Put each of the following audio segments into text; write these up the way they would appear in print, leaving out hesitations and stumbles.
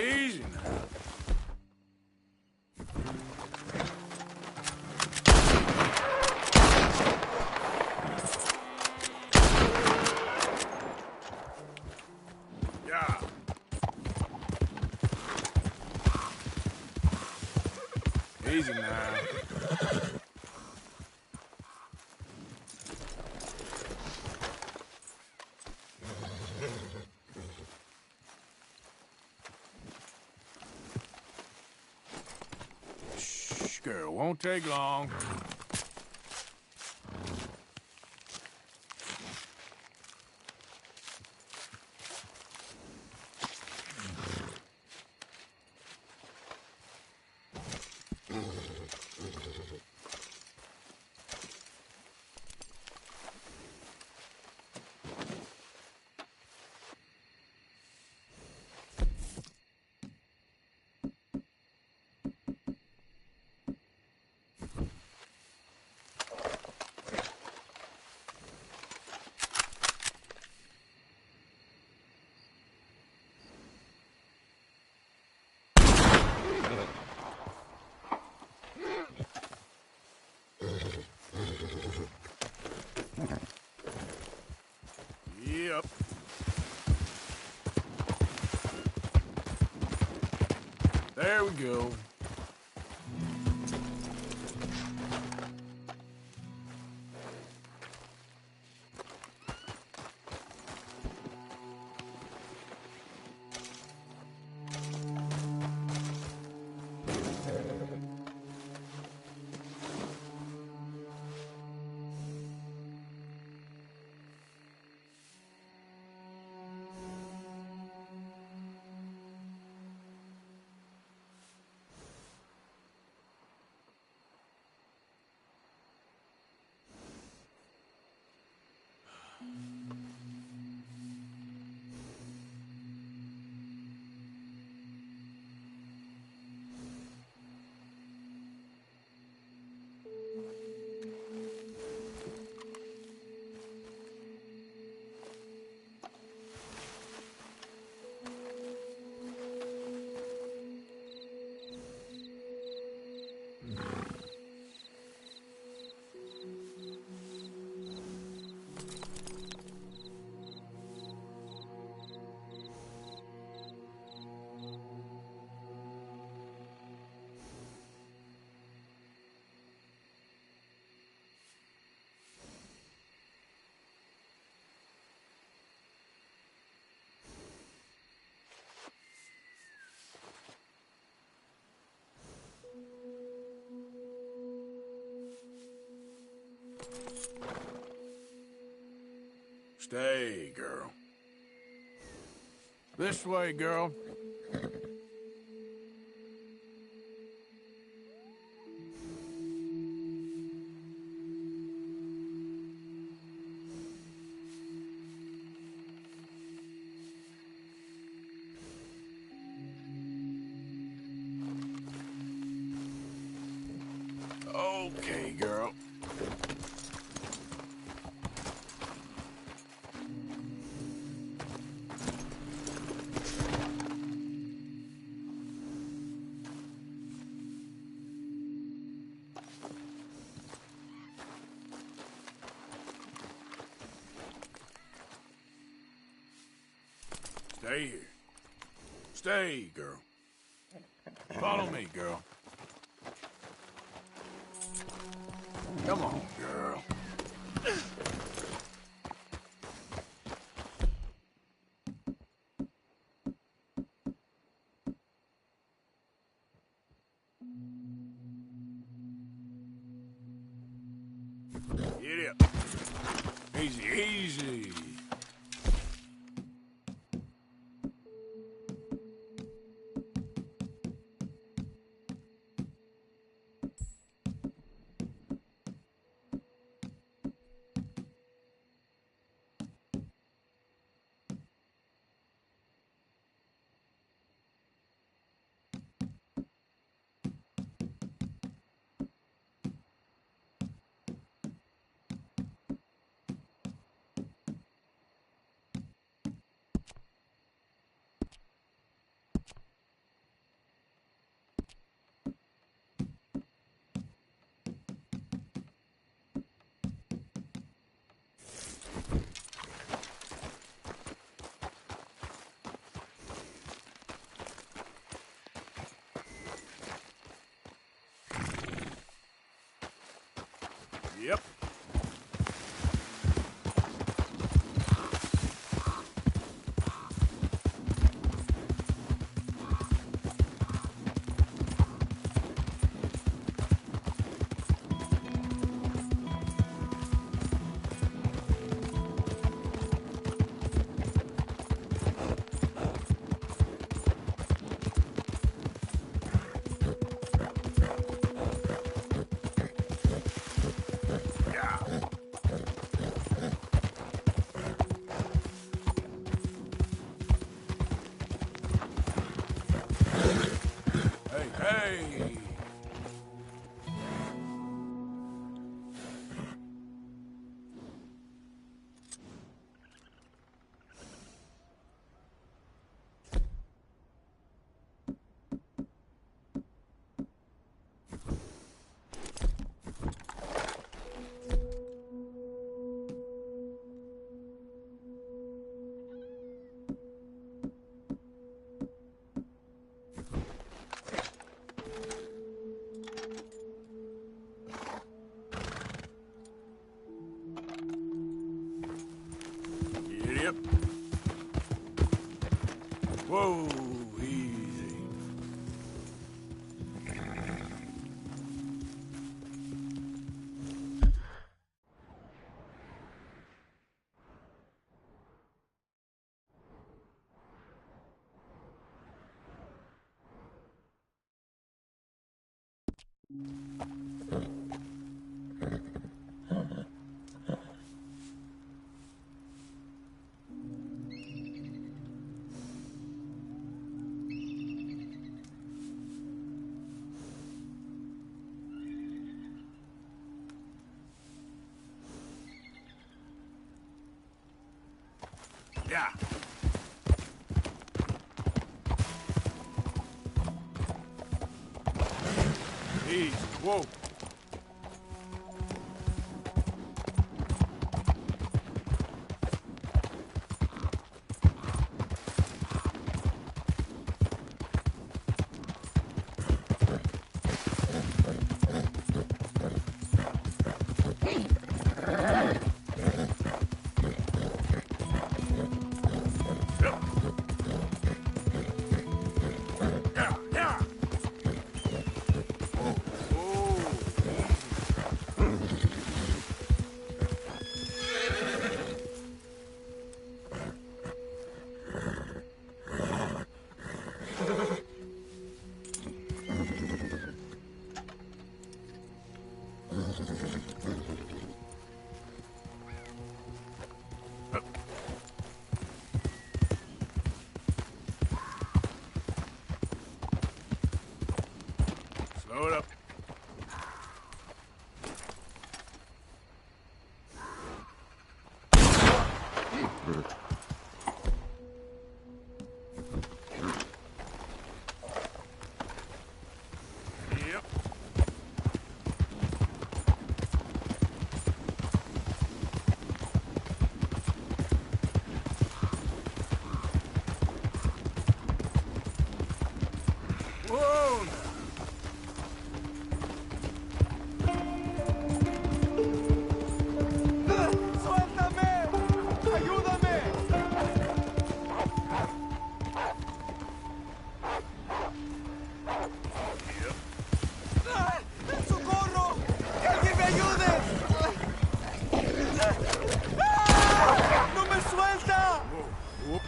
Easy now. Yeah. Easy now. Shh, girl, won't take long. Yep. There we go. Stay, girl. This way, girl. Okay, girl. Stay here. Stay, girl. Follow me, girl. Come on, girl. Get up. Easy, easy. Stay. Yep. Whoa, easy. Yeah. Easy. Whoa. Yeah, yeah. Slow it up. Yep. Whoa. ¡Suéltame! ¡Ayúdame! ¡Socorro! ¡Que alguien me ayude! ¡No me suelta! Whoa.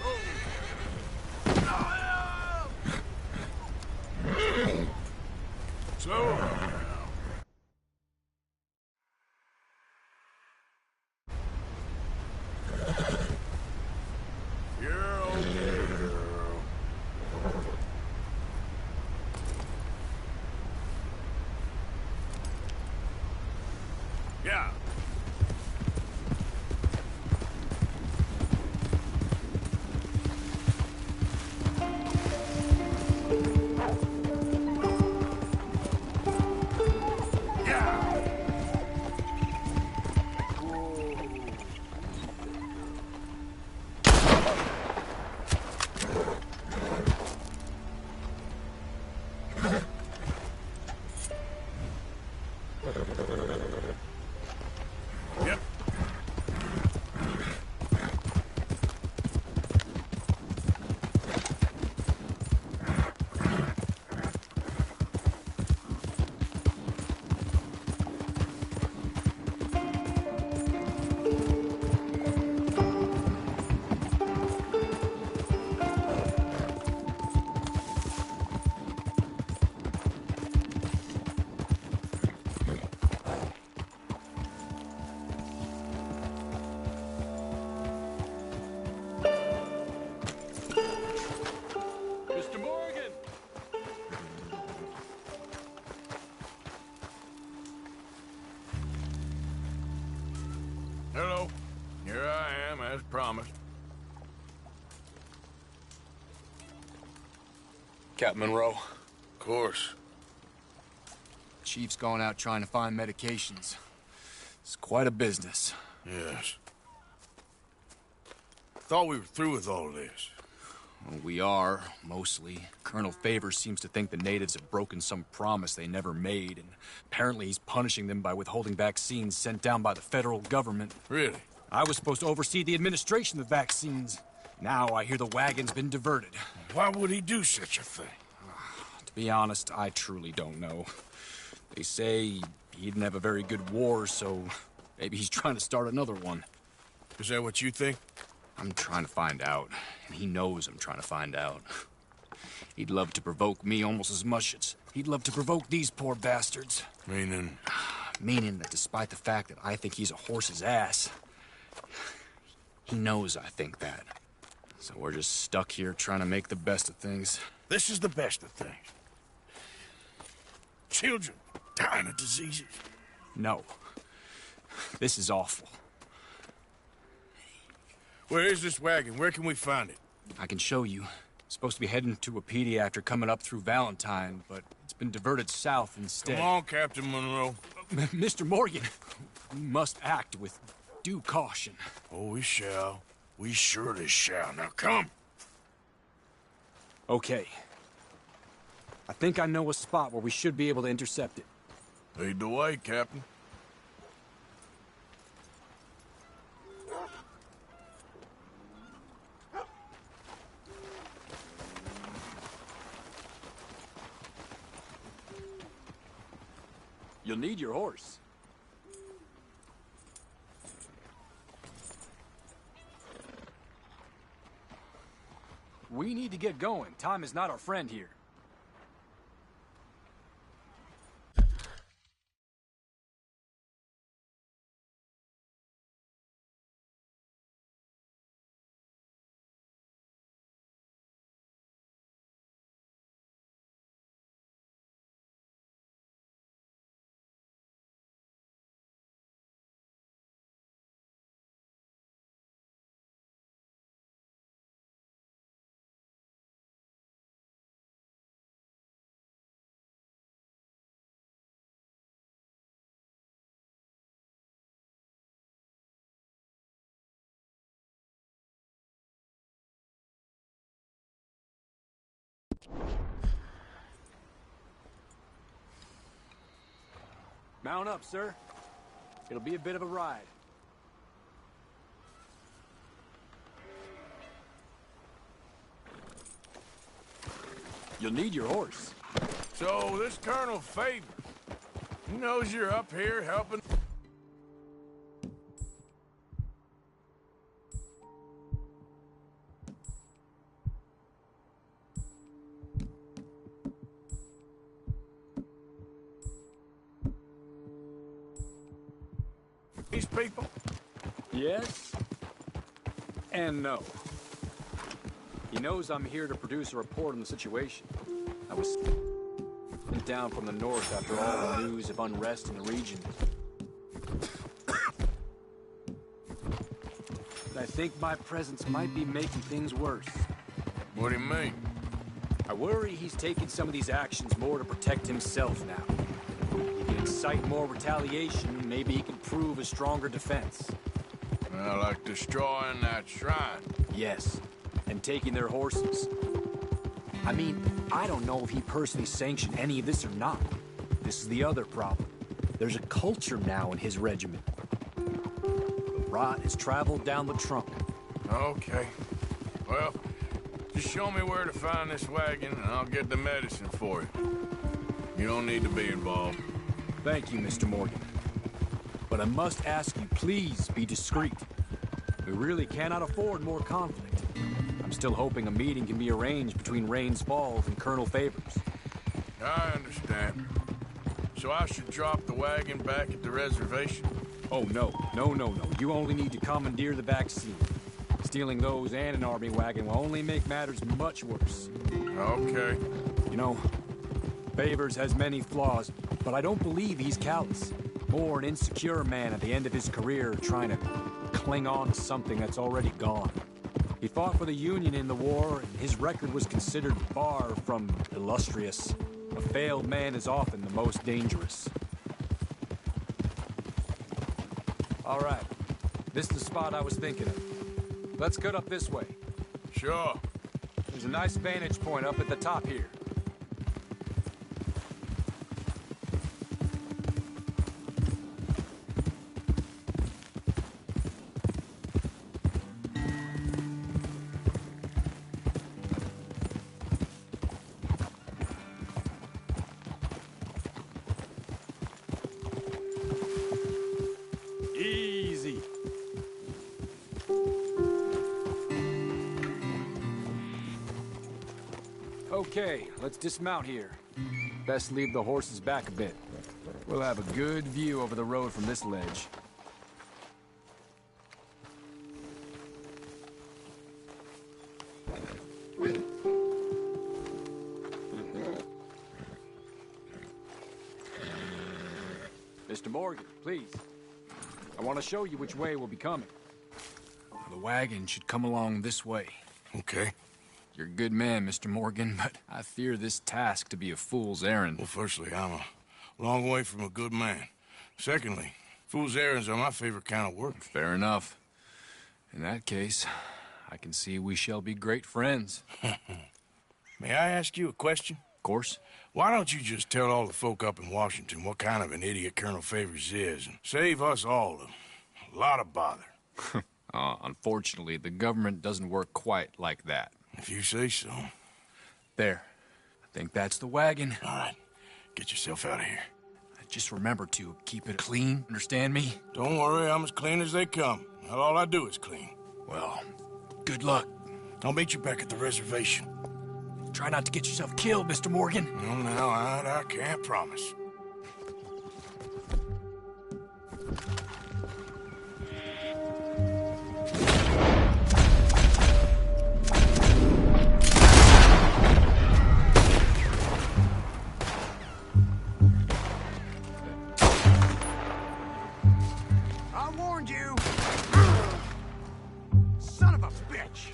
Captain Monroe. Of course. Chief's going out trying to find medications. It's quite a business. Yes. Thought we were through with all this. Well, we are, mostly. Colonel Favors seems to think the natives have broken some promise they never made, and apparently he's punishing them by withholding vaccines sent down by the federal government. Really? I was supposed to oversee the administration of the vaccines. Now I hear the wagon's been diverted. Why would he do such a thing? To be honest, I truly don't know. They say he didn't have a very good war, so maybe he's trying to start another one. Is that what you think? I'm trying to find out, and he knows I'm trying to find out. He'd love to provoke me almost as much as he'd love to provoke these poor bastards. Meaning? Meaning that despite the fact that I think he's a horse's ass, he knows I think that. So we're just stuck here trying to make the best of things. This is the best of things. Children dying of diseases. No. This is awful. Where is this wagon? Where can we find it? I can show you. It's supposed to be heading to a PD after coming up through Valentine, but it's been diverted south instead. Come on, Captain Monroe. Mr. Morgan, we must act with due caution. Oh, we shall. We surely shall. Now come. Okay. I think I know a spot where we should be able to intercept it. Lead the way, Captain. You'll need your horse. We need to get going. Time is not our friend here. Mount up, sir. It'll be a bit of a ride. You'll need your horse. So, this Colonel Favor, he knows you're up here helping. These people? Yes. And no. He knows I'm here to produce a report on the situation. I was sent down from the north after all the news of unrest in the region. And I think my presence might be making things worse. What do you mean? I worry he's taking some of these actions more to protect himself now. He can incite more retaliation, maybe he can prove a stronger defense. Well, like destroying that shrine. Yes, and taking their horses. I mean, I don't know if he personally sanctioned any of this or not. This is the other problem. There's a culture now in his regiment. The rot has traveled down the trunk. Okay. Well, just show me where to find this wagon, and I'll get the medicine for you. You don't need to be involved. Thank you, Mr. Morgan. But I must ask you, please be discreet. We really cannot afford more conflict. I'm still hoping a meeting can be arranged between Rains Falls and Colonel Favors. I understand. So I should drop the wagon back at the reservation? Oh, no. No. You only need to commandeer the vaccine. Stealing those and an army wagon will only make matters much worse. Okay. You know, Favors has many flaws, but I don't believe he's callous. More an insecure man at the end of his career trying to cling on to something that's already gone. He fought for the Union in the war, and his record was considered far from illustrious. A failed man is often the most dangerous. All right. This is the spot I was thinking of. Let's cut up this way. Sure. There's a nice vantage point up at the top here. Easy. Okay, let's dismount here. Best leave the horses back a bit. We'll have a good view over the road from this ledge. Mr. Morgan, please. I want to show you which way we'll be coming. The wagon should come along this way. Okay. You're a good man, Mr. Morgan, but I fear this task to be a fool's errand. Well, firstly, I'm a long way from a good man. Secondly, fool's errands are my favorite kind of work. Fair enough. In that case, I can see we shall be great friends. May I ask you a question? Of course. Why don't you just tell all the folk up in Washington what kind of an idiot Colonel Favors is and save us all a lot of bother? Unfortunately, the government doesn't work quite like that. If you say so. There. I think that's the wagon. All right. Get yourself out of here. Just remember to keep it clean, understand me? Don't worry, I'm as clean as they come. Not all I do is clean. Well, good luck. I'll meet you back at the reservation. Try not to get yourself killed, Mr. Morgan. No, no, I can't promise. I warned you! Son of a bitch!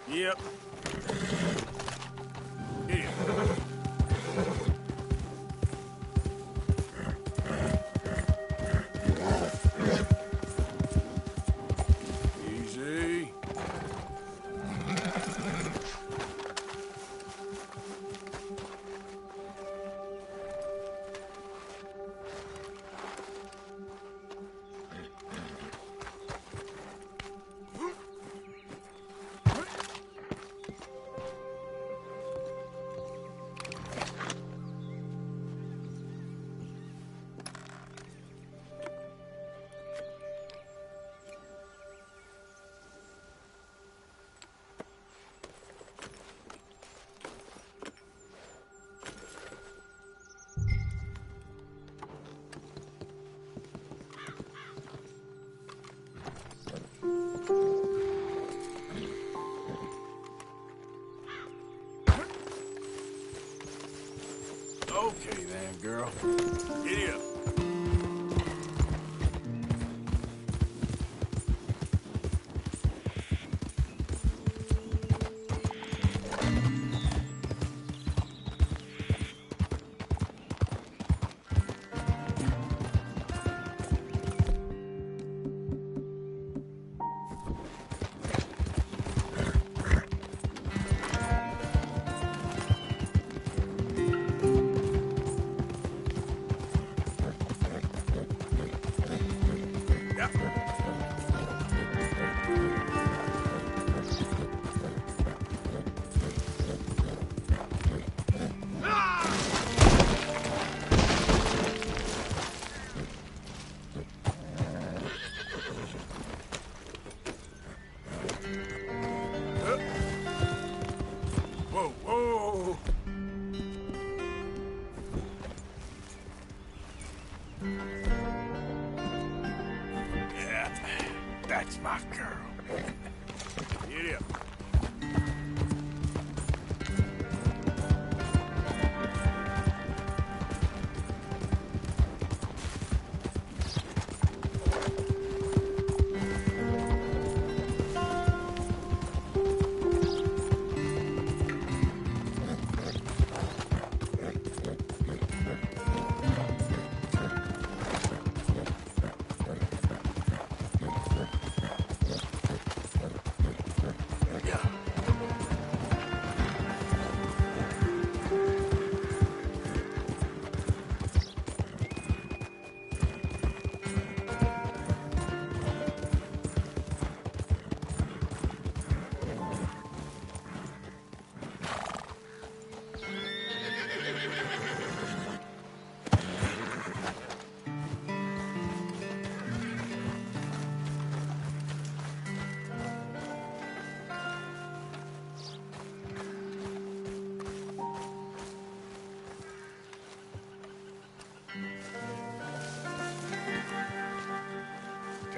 Yep. Here. Easy. Okay then, girl. Giddy up.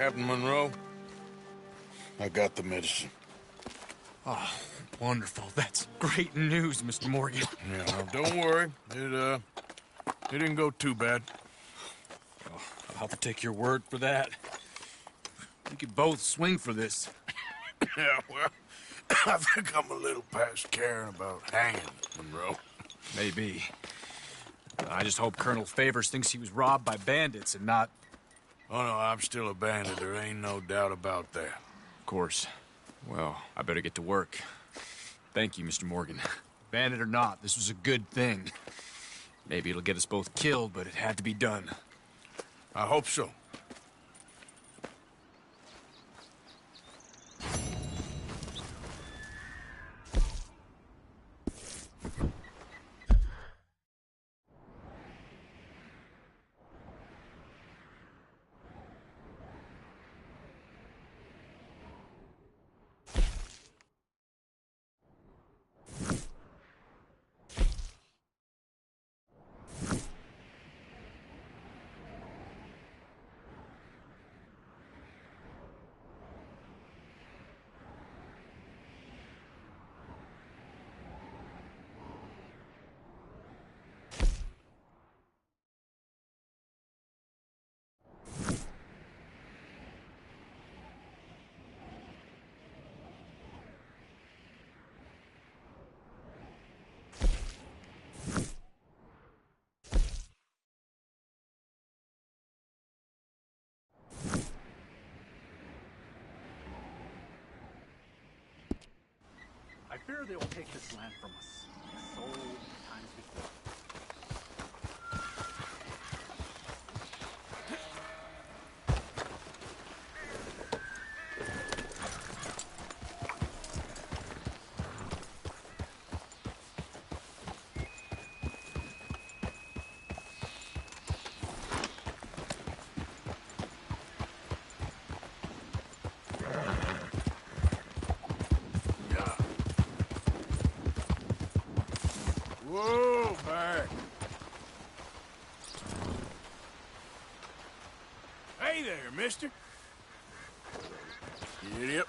Captain Monroe, I got the medicine. Oh, wonderful. That's great news, Mr. Morgan. Yeah, well, don't worry. It didn't go too bad. Oh, I'll have to take your word for that. We could both swing for this. Yeah, well, I think I'm a little past caring about hanging, Monroe. Maybe. I just hope Colonel Favors thinks he was robbed by bandits and not... Oh, no, I'm still a bandit. There ain't no doubt about that. Of course. Well, I better get to work. Thank you, Mr. Morgan. Bandit or not, this was a good thing. Maybe it'll get us both killed, but it had to be done. I hope so. I fear they will take this land from us, so many times before. Whoa, back. Hey there, mister. Idiot.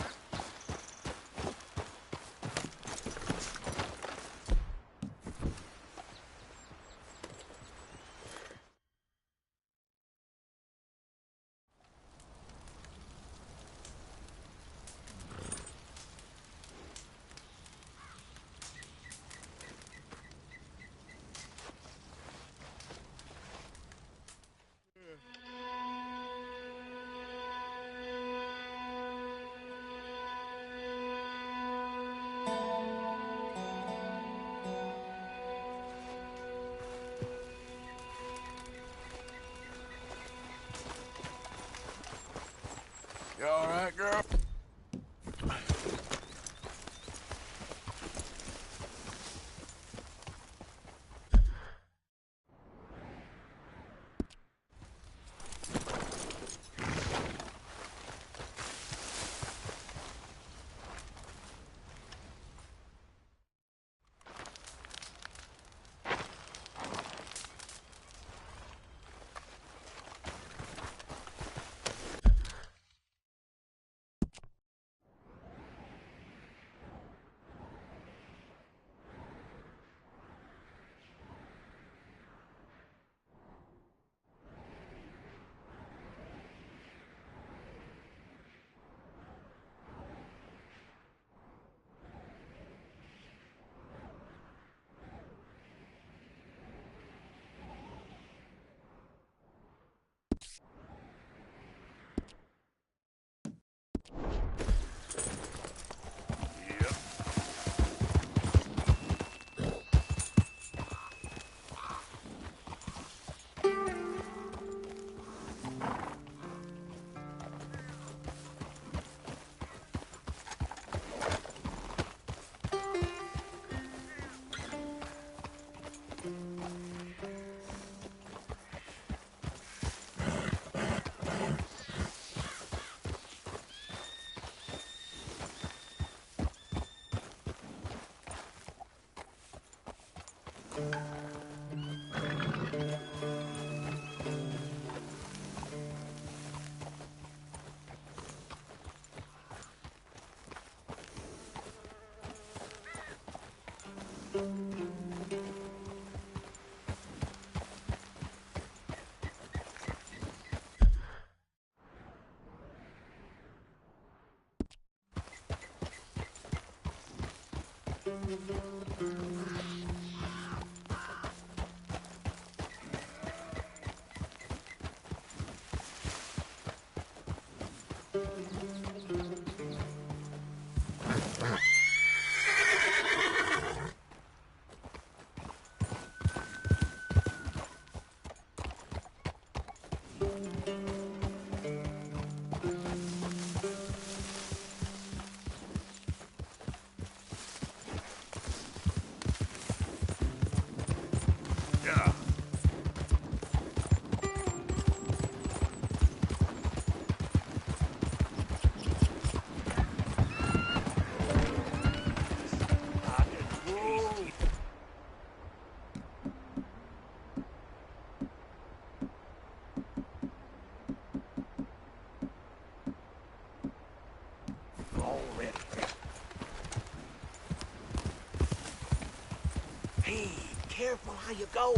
careful how you go.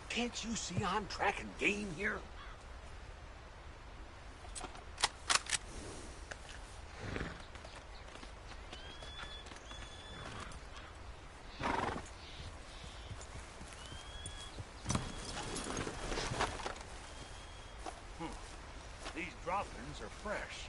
Can't you see I'm tracking game here? These droppings are fresh.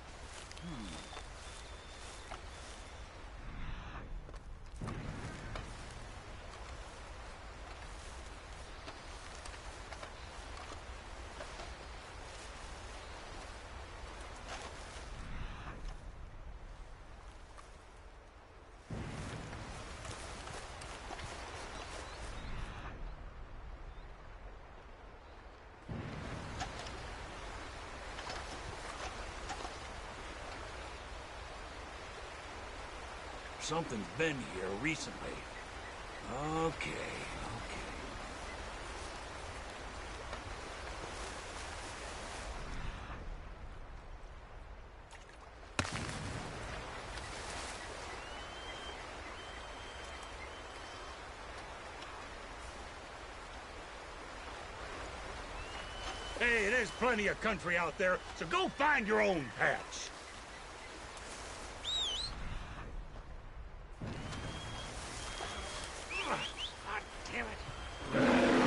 Something's been here recently. Okay. Hey, there's plenty of country out there, so go find your own patch. God damn it.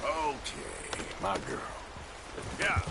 Okay, my girl. Yeah.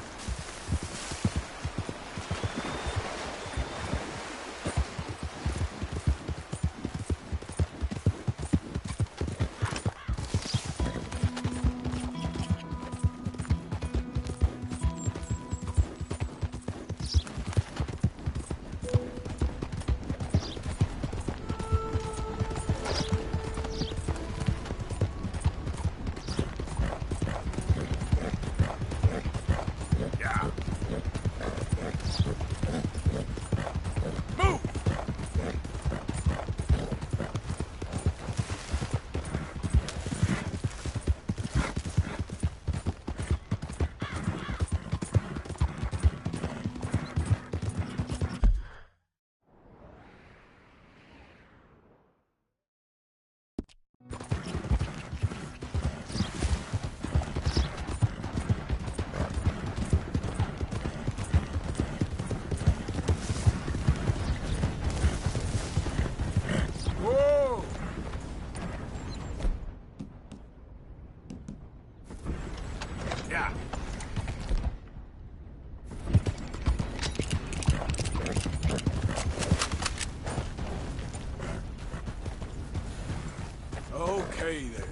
Okay there.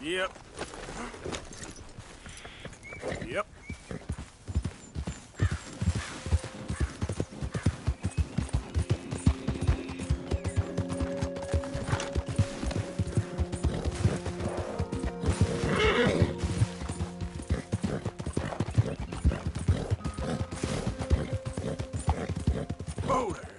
Yep. Yep. Whoa there.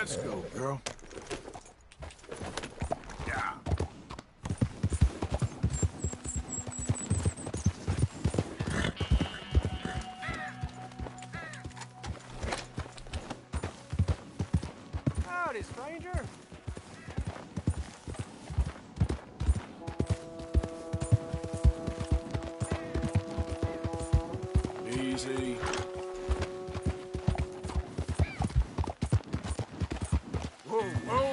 Let's go, girl. Yeah. Howdy, stranger. Easy. Whoa, whoa!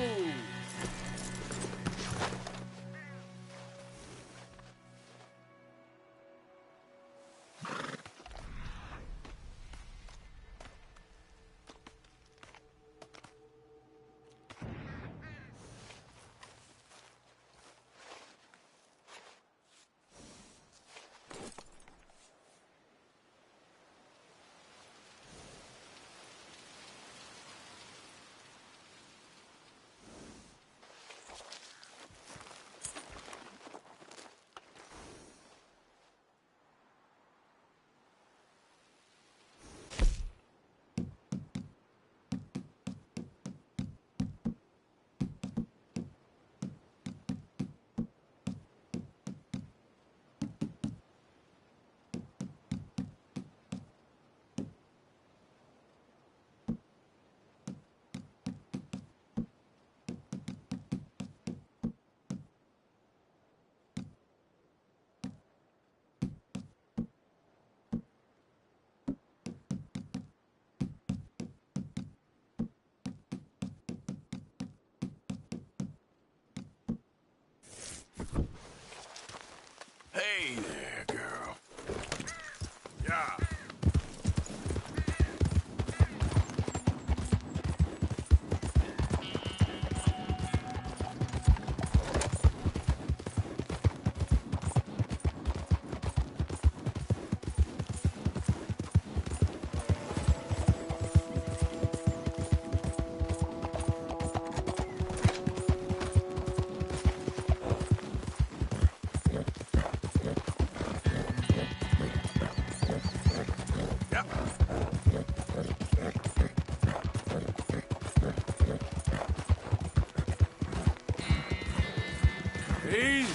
Hey there, girl. Yeah. Easy.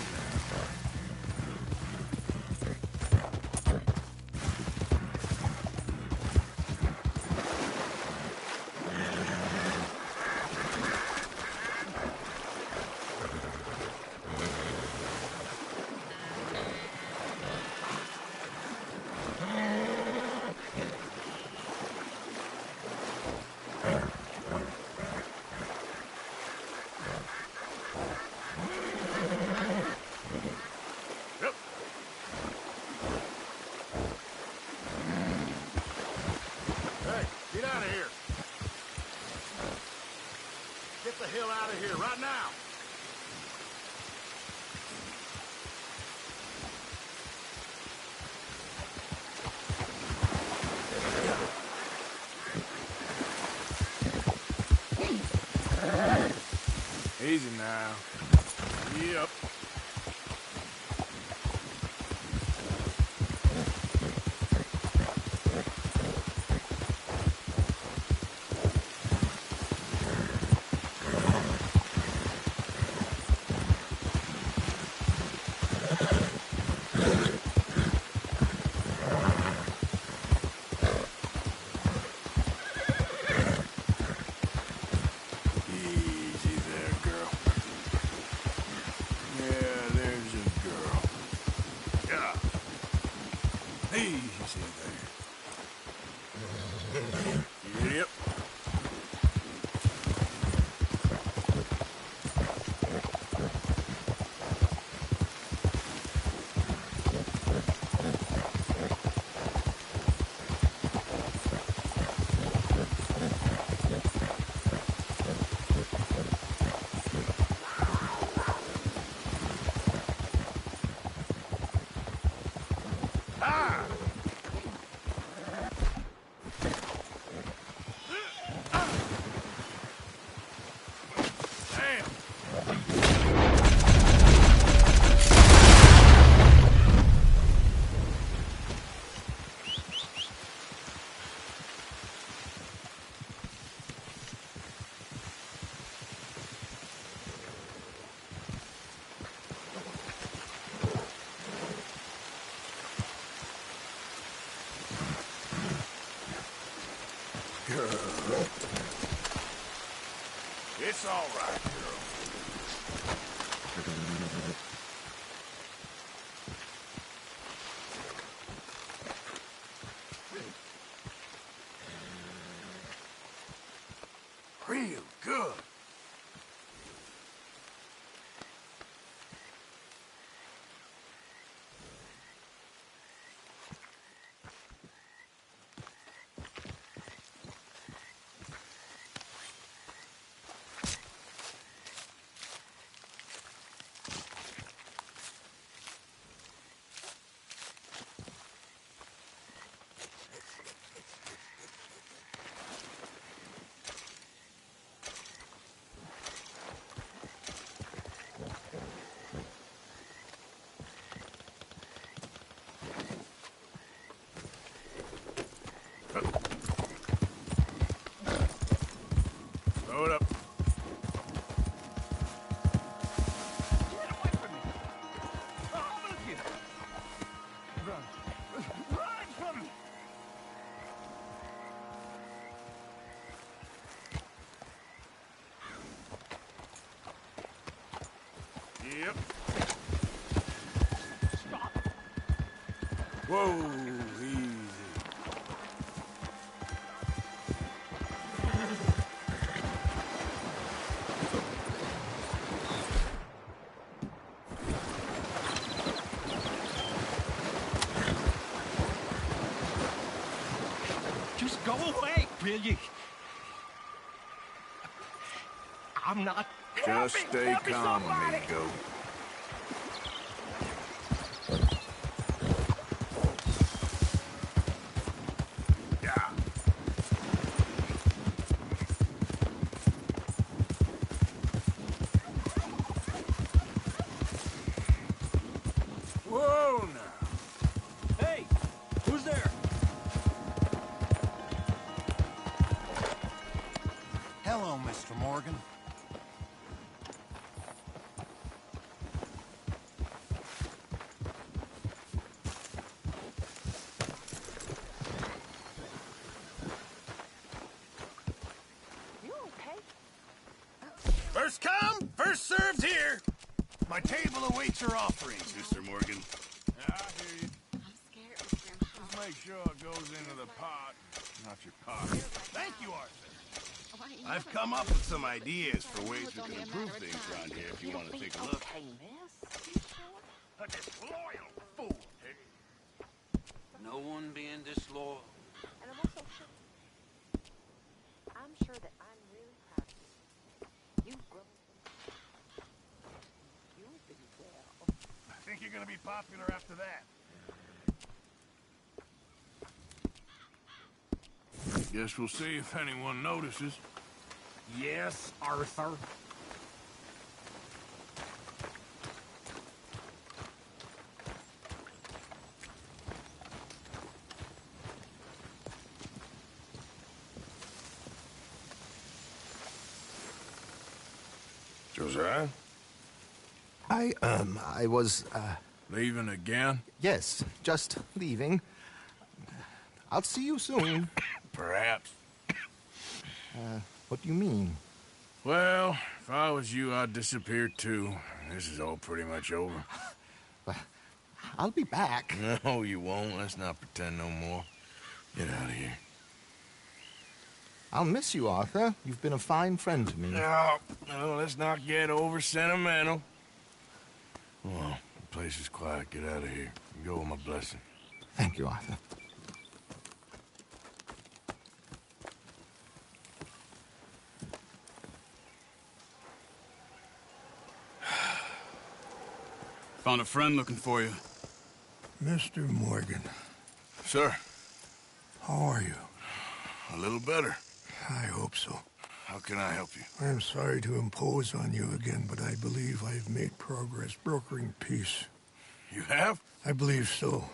Yep. Hey, get out of here. Get the hell out of here right now. Easy now. Yep. Easy there, girl. Yeah, there's a girl. Yeah. Easy there. Yep. Ah! It's all right, girl. Real good. Throw it up. Get away from me! Oh, I'm gonna get it! Run! Run from me! Yep. Stop! Whoa, easy. Just go away, will you? I'm not... Just stay calm, amigo. Yeah. Whoa, now. Hey! Who's there? Hello, Mr. Morgan. You okay? First come, first served here. My table awaits your offerings, Mr. Morgan. Yeah, I hear you. I'm scared, Mr. Grandpa. Just make sure it goes into the pot, not your pocket. Thank you, Arthur. Why ain't I've never come up with some ideas for ways It's we only can a improve matter of things time. around here if you It'll want to be take a look. Okay, miss. You sure? A disloyal fool. No one being disloyal. And I'm also sure... I'm sure that I'm really proud of you. You've grown... You'll be well. I think you're going to be popular after that. Guess we'll see if anyone notices. Yes, Arthur. Josiah? I was, Leaving again? yes, just leaving. I'll see you soon. Perhaps. What do you mean? Well, if I was you, I'd disappear too. This is all pretty much over. I'll be back. No, you won't. Let's not pretend no more. Get out of here. I'll miss you, Arthur. You've been a fine friend to me. No, let's not get over sentimental. Well, the place is quiet. Get out of here. Go with my blessing. Thank you, Arthur. Found a friend looking for you. Mr. Morgan, Sir, how are you? a little better. I hope so. How can I help you? I'm sorry to impose on you again, but I believe I've made progress brokering peace. You have? I believe so.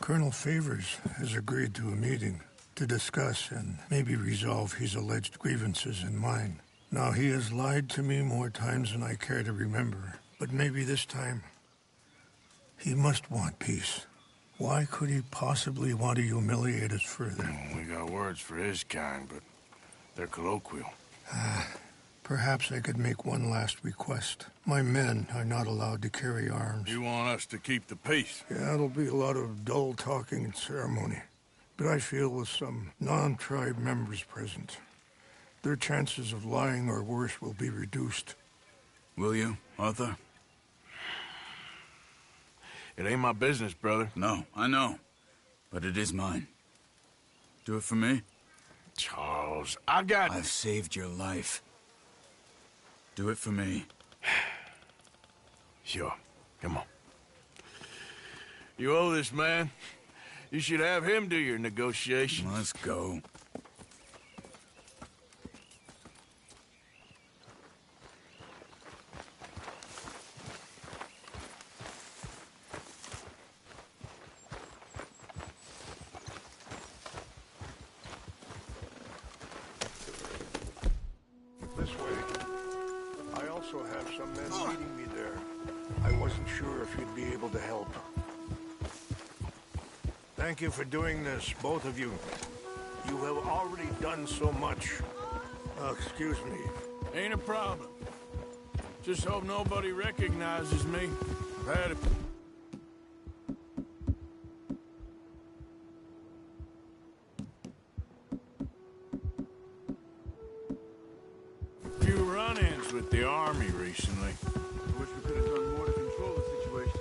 Colonel Favors has agreed to a meeting to discuss and maybe resolve his alleged grievances and mine. Now, he has lied to me more times than I care to remember, but maybe this time he must want peace. Why could he possibly want to humiliate us further? We got words for his kind, but they're colloquial. Perhaps I could make one last request. My men are not allowed to carry arms. You want us to keep the peace? Yeah, it'll be a lot of dull talking and ceremony. But I feel with some non-tribe members present, their chances of lying or worse will be reduced. Will you, Arthur? It ain't my business, brother. No, I know. But it is mine. Do it for me? Charles, I've saved your life. Do it for me. Sure. Come on. You owe this man. You should have him do your negotiations. Let's go. This way. I also have some men meeting me there. I wasn't sure if you'd be able to help. Thank you for doing this, both of you. You have already done so much. Excuse me. Ain't a problem. Just hope nobody recognizes me. I've had a few run-ins with the army recently. I wish we could have done more to control the situation.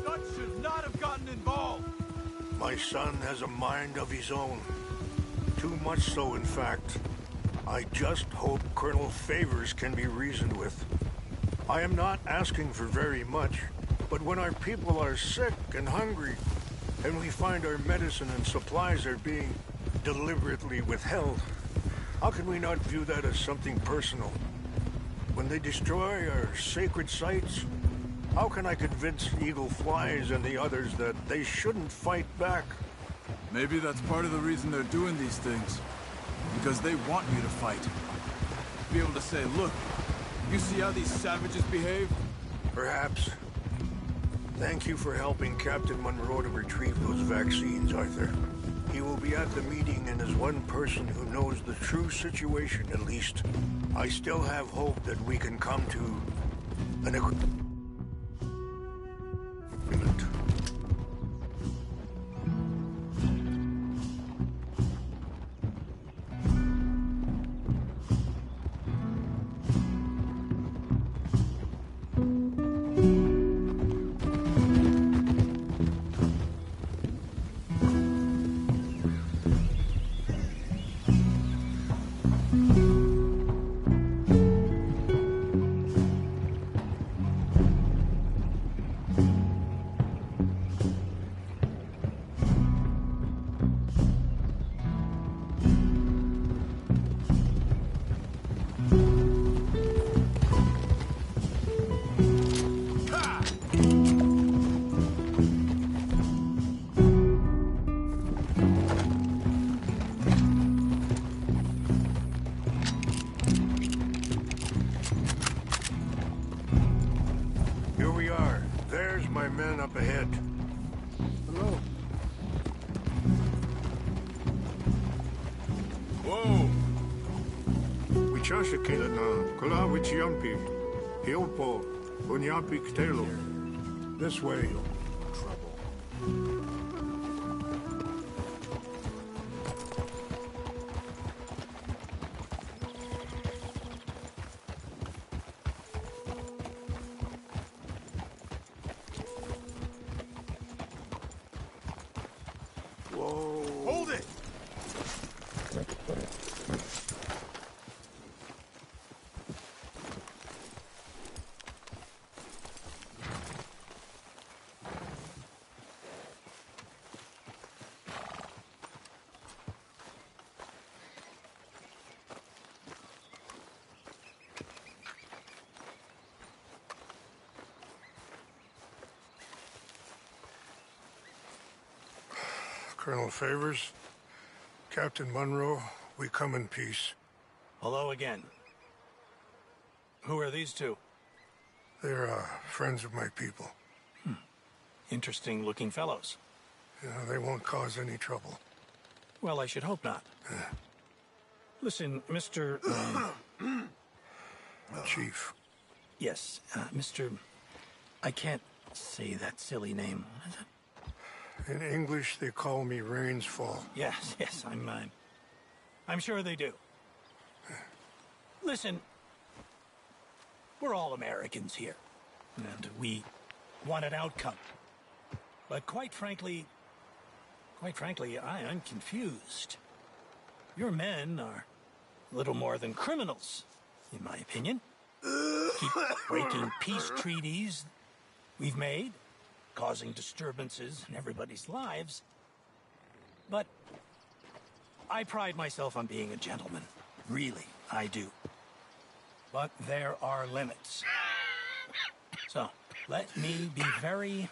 Dutch should not have gotten involved. My son has a mind of his own. Too much so, in fact. I just hope Colonel Favors can be reasoned with. I am not asking for very much, but when our people are sick and hungry, and we find our medicine and supplies are being deliberately withheld, how can we not view that as something personal? When they destroy our sacred sites, how can I convince Eagle Flies and the others that they shouldn't fight back? Maybe that's part of the reason they're doing these things. Because they want you to fight. Be able to say, look, you see how these savages behave? Perhaps. Thank you for helping Captain Monroe to retrieve those vaccines, Arthur. He will be at the meeting and is one person who knows the true situation, at least. I still have hope that we can come to an agreement. Here we are. There's my men up ahead. Hello. Whoa! Wichasha kila na kula wichiampi. Hilpo unyapi ktelo. This way. Whoa. Hold it! Colonel Favors, Captain Monroe, we come in peace. Hello again. Who are these two? They're friends of my people. Interesting looking fellows. They won't cause any trouble. Well, I should hope not. Listen, Mr. Chief. Yes, Mr. I can't say that silly name. What is it? In English, they call me Rainsfall. Yes, I'm sure they do. Listen, we're all Americans here, and we want an outcome. But quite frankly, I'm confused. Your men are little more than criminals, in my opinion. Keep breaking peace treaties we've made, causing disturbances in everybody's lives. But I pride myself on being a gentleman. Really, I do. But there are limits. So, let me be very...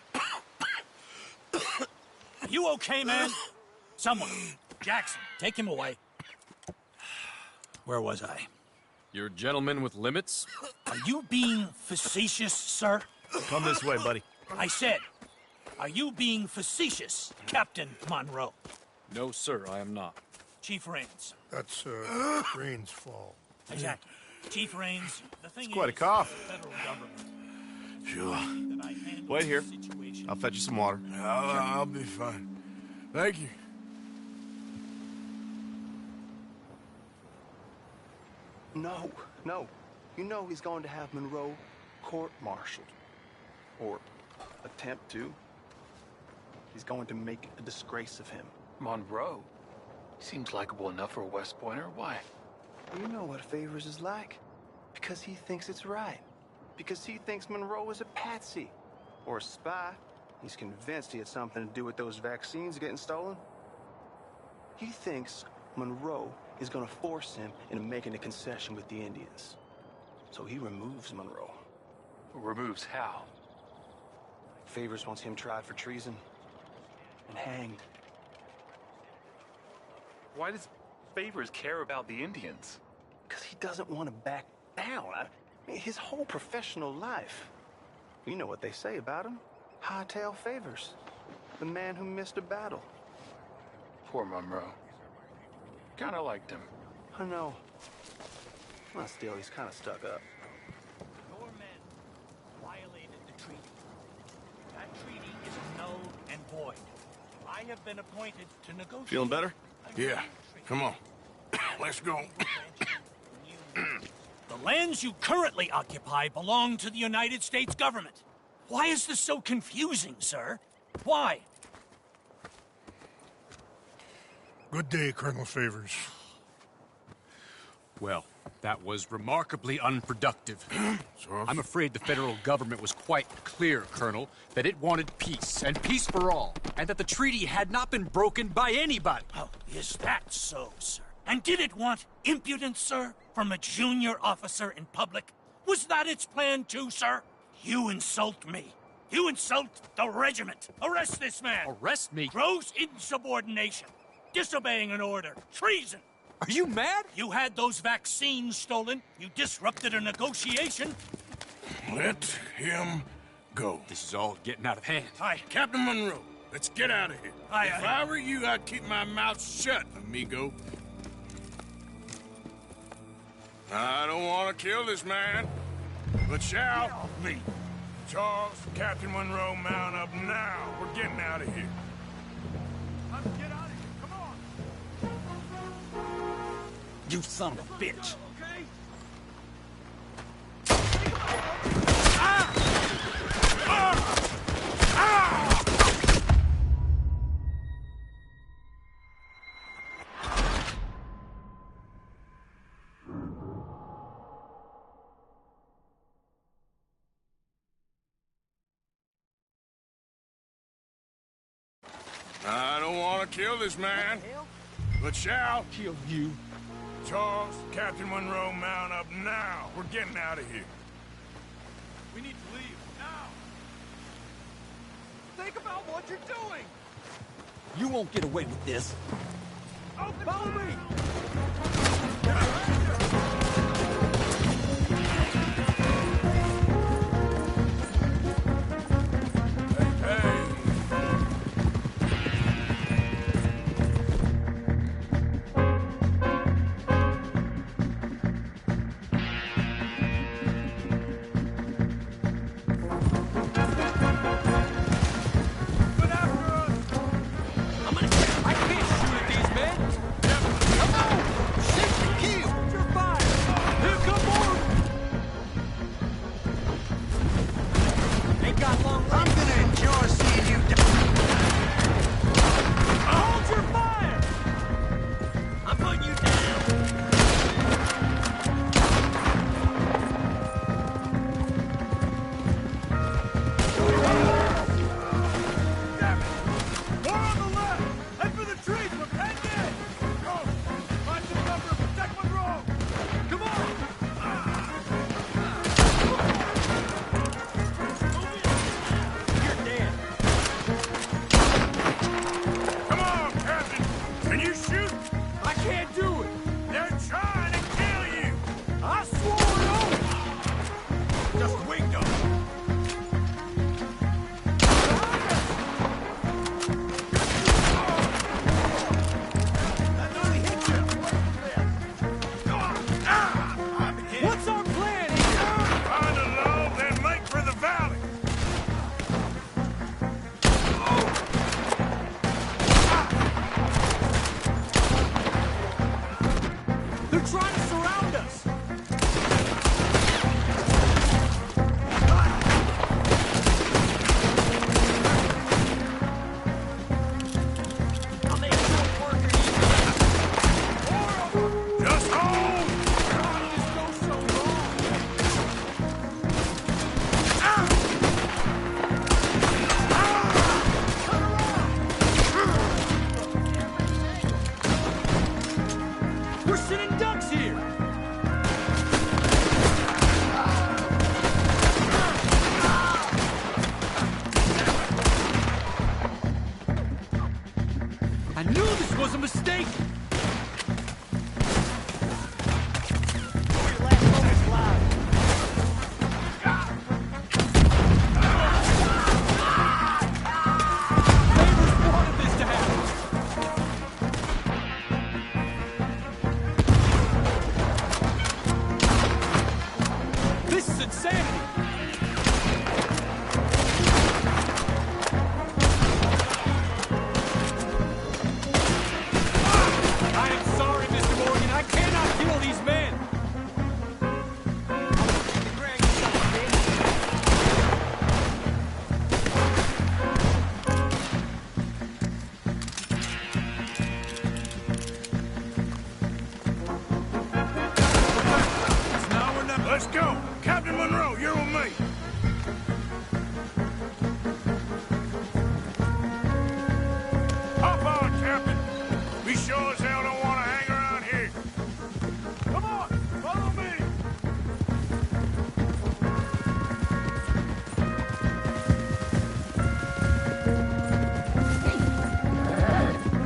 You okay, man? Someone. Jackson, take him away. Where was I? You're a gentleman with limits? Are you being facetious, sir? Come this way, buddy. I said, are you being facetious, Captain Monroe? No, sir, I am not. Chief Rains. That's, Rainsfall. Exactly. Chief Rains, the thing It's quite a is, cough. the federal government. Sure. That I handle Wait here. the situation. I'll fetch you some water. I'll be fine. Thank you. No. You know he's going to have Monroe court-martialed. Or attempt to. He's going to make a disgrace of him. Monroe? Seems likable enough for a West Pointer. Why? You know what Favors is like. Because he thinks it's right. Because he thinks Monroe is a patsy. Or a spy. He's convinced he had something to do with those vaccines getting stolen. He thinks Monroe is going to force him into making a concession with the Indians. So he removes Monroe. Removes how? Favors wants him tried for treason and hanged. Why does Favors care about the Indians? Because he doesn't want to back down. I mean, his whole professional life. You know what they say about him. Hightail Favors. The man who missed a battle. Poor Monroe. Kinda liked him. I know. Well, still, he's kind of stuck up. Your men violated the treaty. That treaty is null and void. I have been appointed to negotiate. Feeling better? Yeah. Come on. Let's go. The lands you currently occupy belong to the United States government. Why is this so confusing, sir? Why? Good day, Colonel Favors. Well, that was remarkably unproductive. I'm afraid the federal government was quite clear, Colonel, that it wanted peace, and peace for all, and that the treaty had not been broken by anybody. Oh, is that so, sir? And did it want impudence, sir, from a junior officer in public? Was that its plan too, sir? You insult me. You insult the regiment. Arrest this man. Arrest me? Gross insubordination. Disobeying an order. Treason. Are you mad? You had those vaccines stolen. You disrupted a negotiation. Let him go. This is all getting out of hand. Aye. Captain Monroe, let's get out of here. If I were you, I'd keep my mouth shut, amigo. I don't want to kill this man, but shall me. Charles, Captain Monroe, mount up now. We're getting out of here. Let's get out of here. Come on. You son of a bitch. Okay? I don't want to kill this man, but shall Kill you. Charles, Captain Monroe, mount up now. We're getting out of here. We need to leave now. Think about what you're doing. You won't get away with this. Follow me. got long legs. I'm gonna enjoy seeing you die. Hold your fire! I'm putting you down. Damn it! More on the left! Head for the trees! We're penned in! Go! Find some cover and protect Monroe! Come on! You're dead. Come on, Captain! Can you shoot? I can't do it. They're trying to kill you! I swore an oath. Just wing them. That nearly hit you. I'm hit. What's our plan here? Find a log, then make for the valley! They're trying to surround us. I'll make short work of you. Just hold! How did this go so wrong? We're sitting ducks here. I knew this was a mistake. Neighbors wanted this to happen. This is insanity. I am sorry, Mr. Morgan. I cannot kill these men. Let's go! Captain Monroe, you're with me! Hop on, Captain! We sure as hell don't want to hang around here! Come on! Follow me!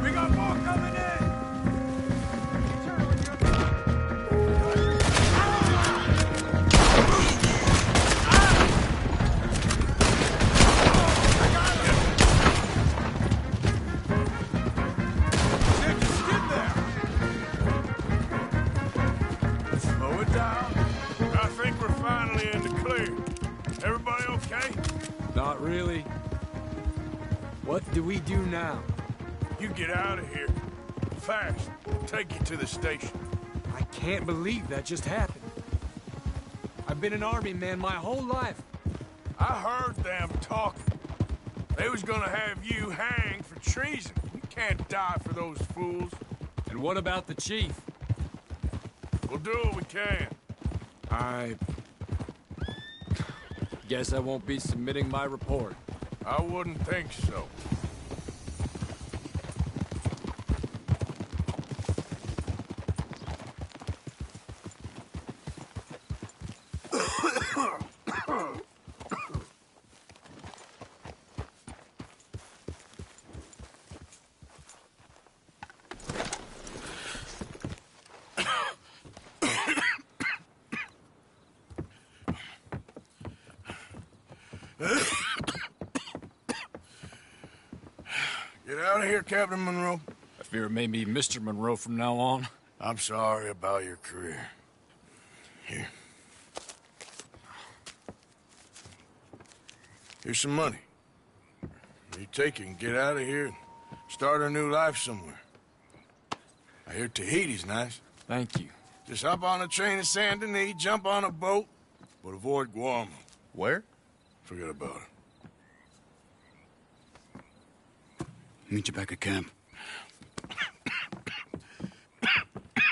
We got more coming in! Can't you skid there? Slow it down. I think we're finally in the clear. Everybody okay? Not really. What do we do now? You get out of here. Fast. Take you to the station. I can't believe that just happened. I've been an army man my whole life. I heard them talking. They was gonna have you hanged for treason. You can't die for those fools. And what about the chief? We'll do what we can. I guess I won't be submitting my report. I wouldn't think so. Get out of here, Captain Monroe. I fear it may be Mr. Monroe from now on. I'm sorry about your career. Here. Here's some money. You take it and get out of here and start a new life somewhere. I hear Tahiti's nice. Thank you. Just hop on a train to Saint Denis, jump on a boat, but avoid Guam. Where? Forget about it. Meet you back at camp.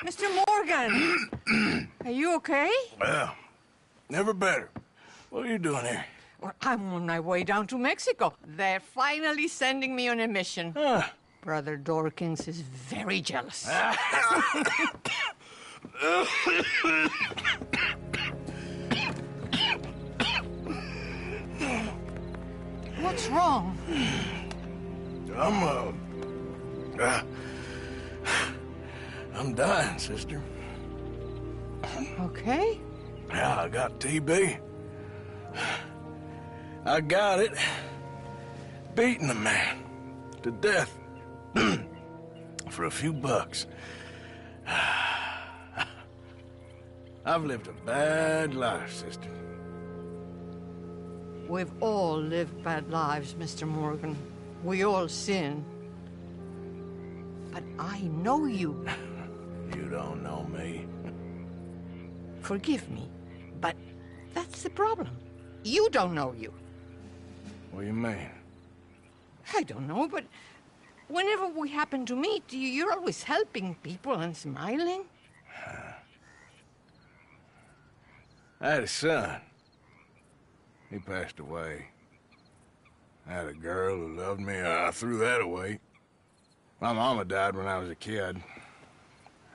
Mr. Morgan! Are you okay? Well, never better. What are you doing here? Well, I'm on my way down to Mexico. They're finally sending me on a mission. Brother Dorkins is very jealous. What's wrong? I'm dying, sister. Okay. Yeah, I got TB. I got it. Beating a man to death for a few bucks. I've lived a bad life, sister. We've all lived bad lives, Mr. Morgan. We all sin. But I know you. You don't know me. Forgive me, but that's the problem. You don't know you. What do you mean? I don't know, but whenever we happen to meet, you're always helping people and smiling. I had a son. He passed away. I had a girl who loved me. I threw that away. My mama died when I was a kid.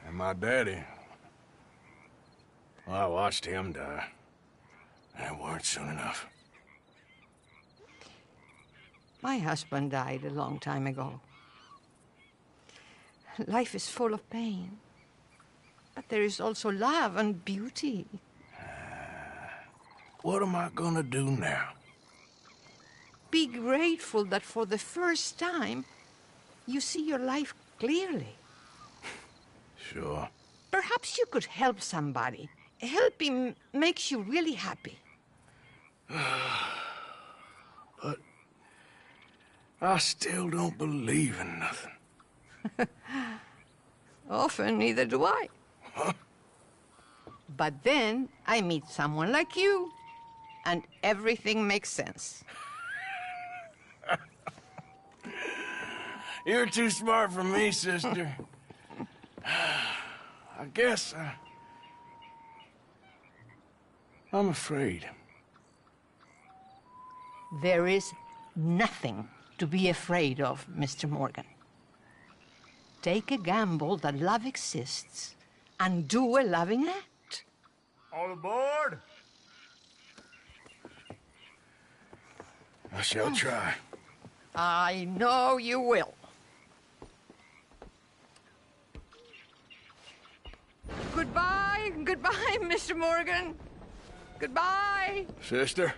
And my daddy... Well, I watched him die. And it weren't soon enough. My husband died a long time ago. Life is full of pain. But there is also love and beauty. What am I gonna do now? Be grateful that for the first time, you see your life clearly. Sure. Perhaps you could help somebody. Helping makes you really happy. But I still don't believe in nothing. Often, neither do I. Huh? But then I meet someone like you, and everything makes sense. You're too smart for me, sister. I guess I'm afraid. There is nothing to be afraid of, Mr. Morgan. Take a gamble that love exists and do a loving act. All aboard! I shall try. I know you will. Goodbye, goodbye, Mr. Morgan. Goodbye. Sister?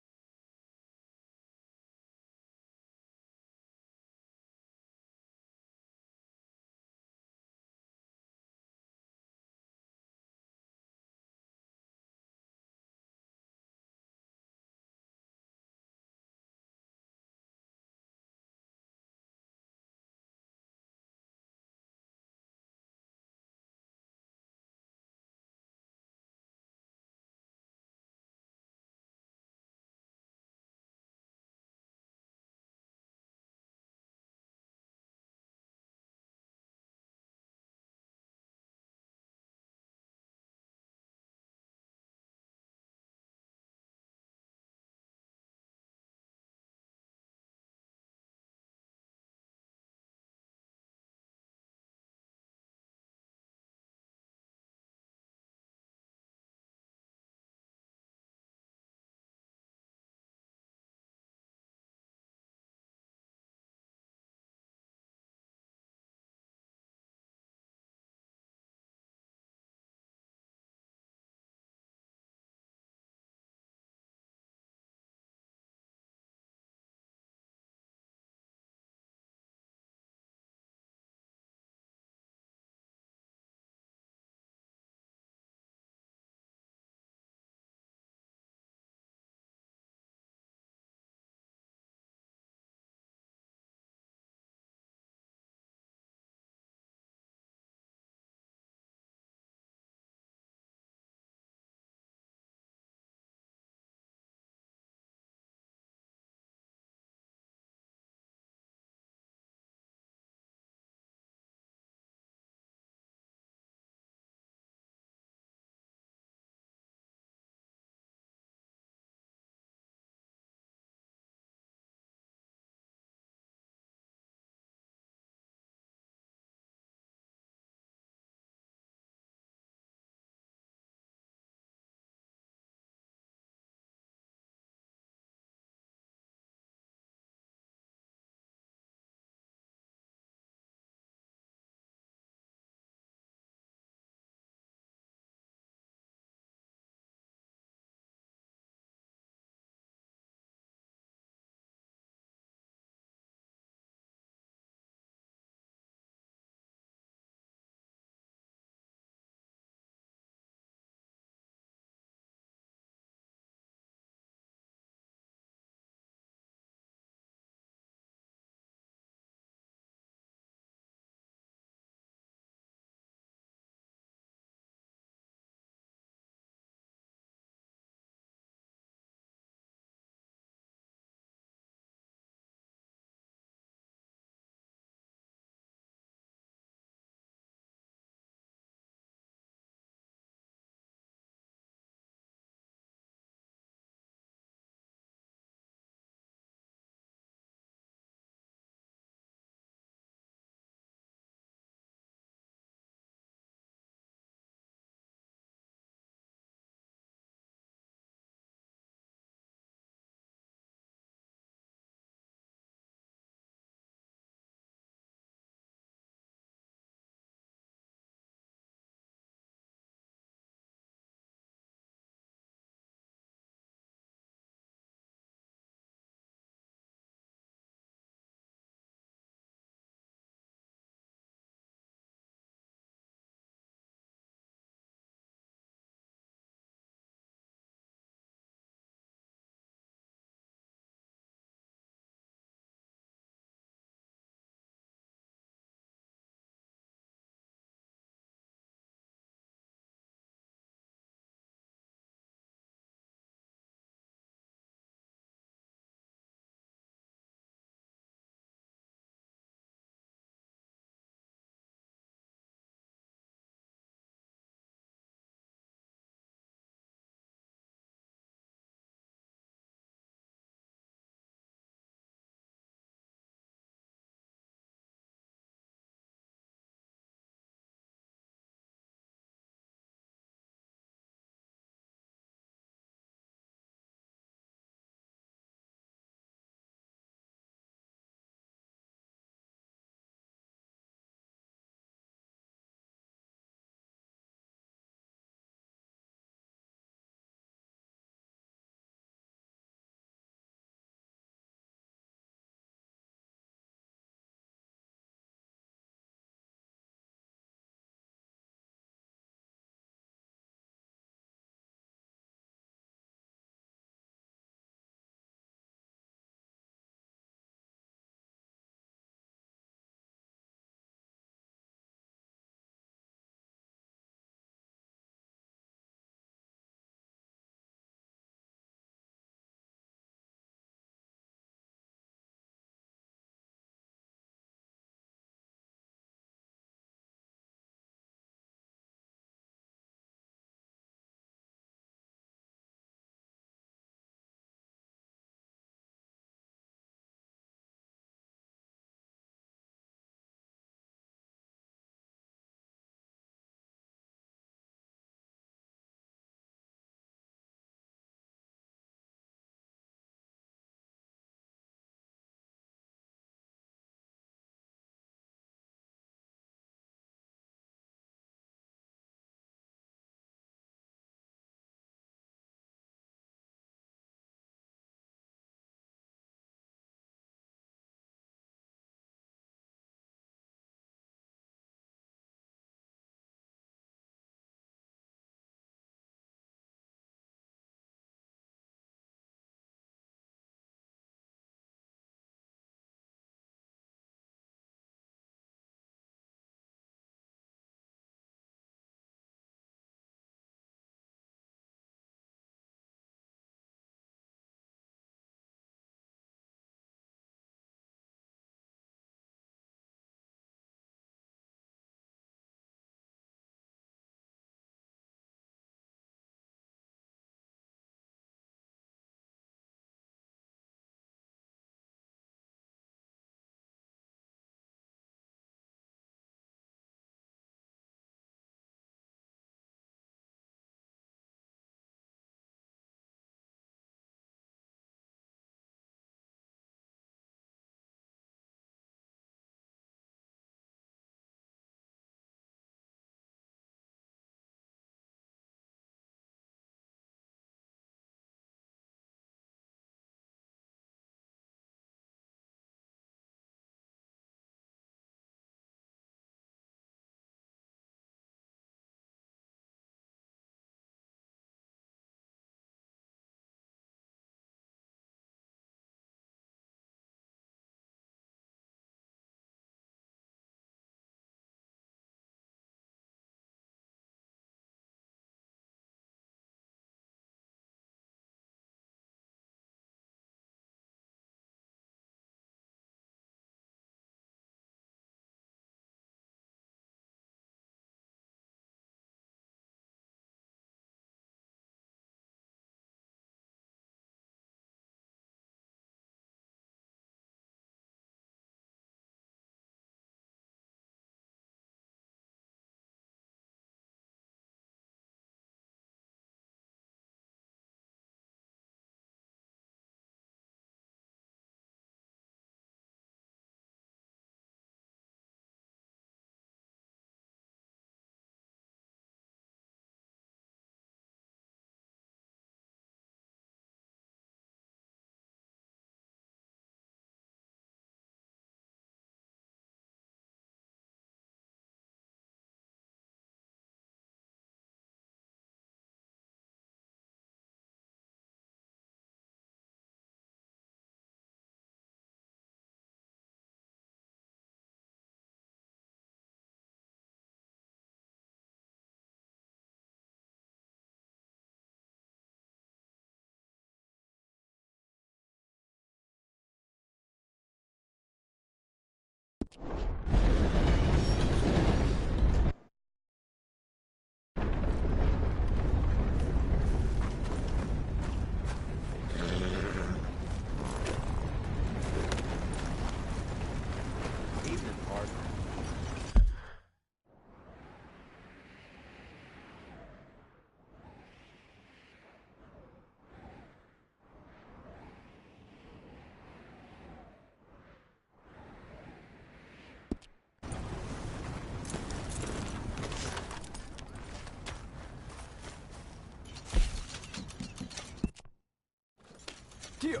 Kill.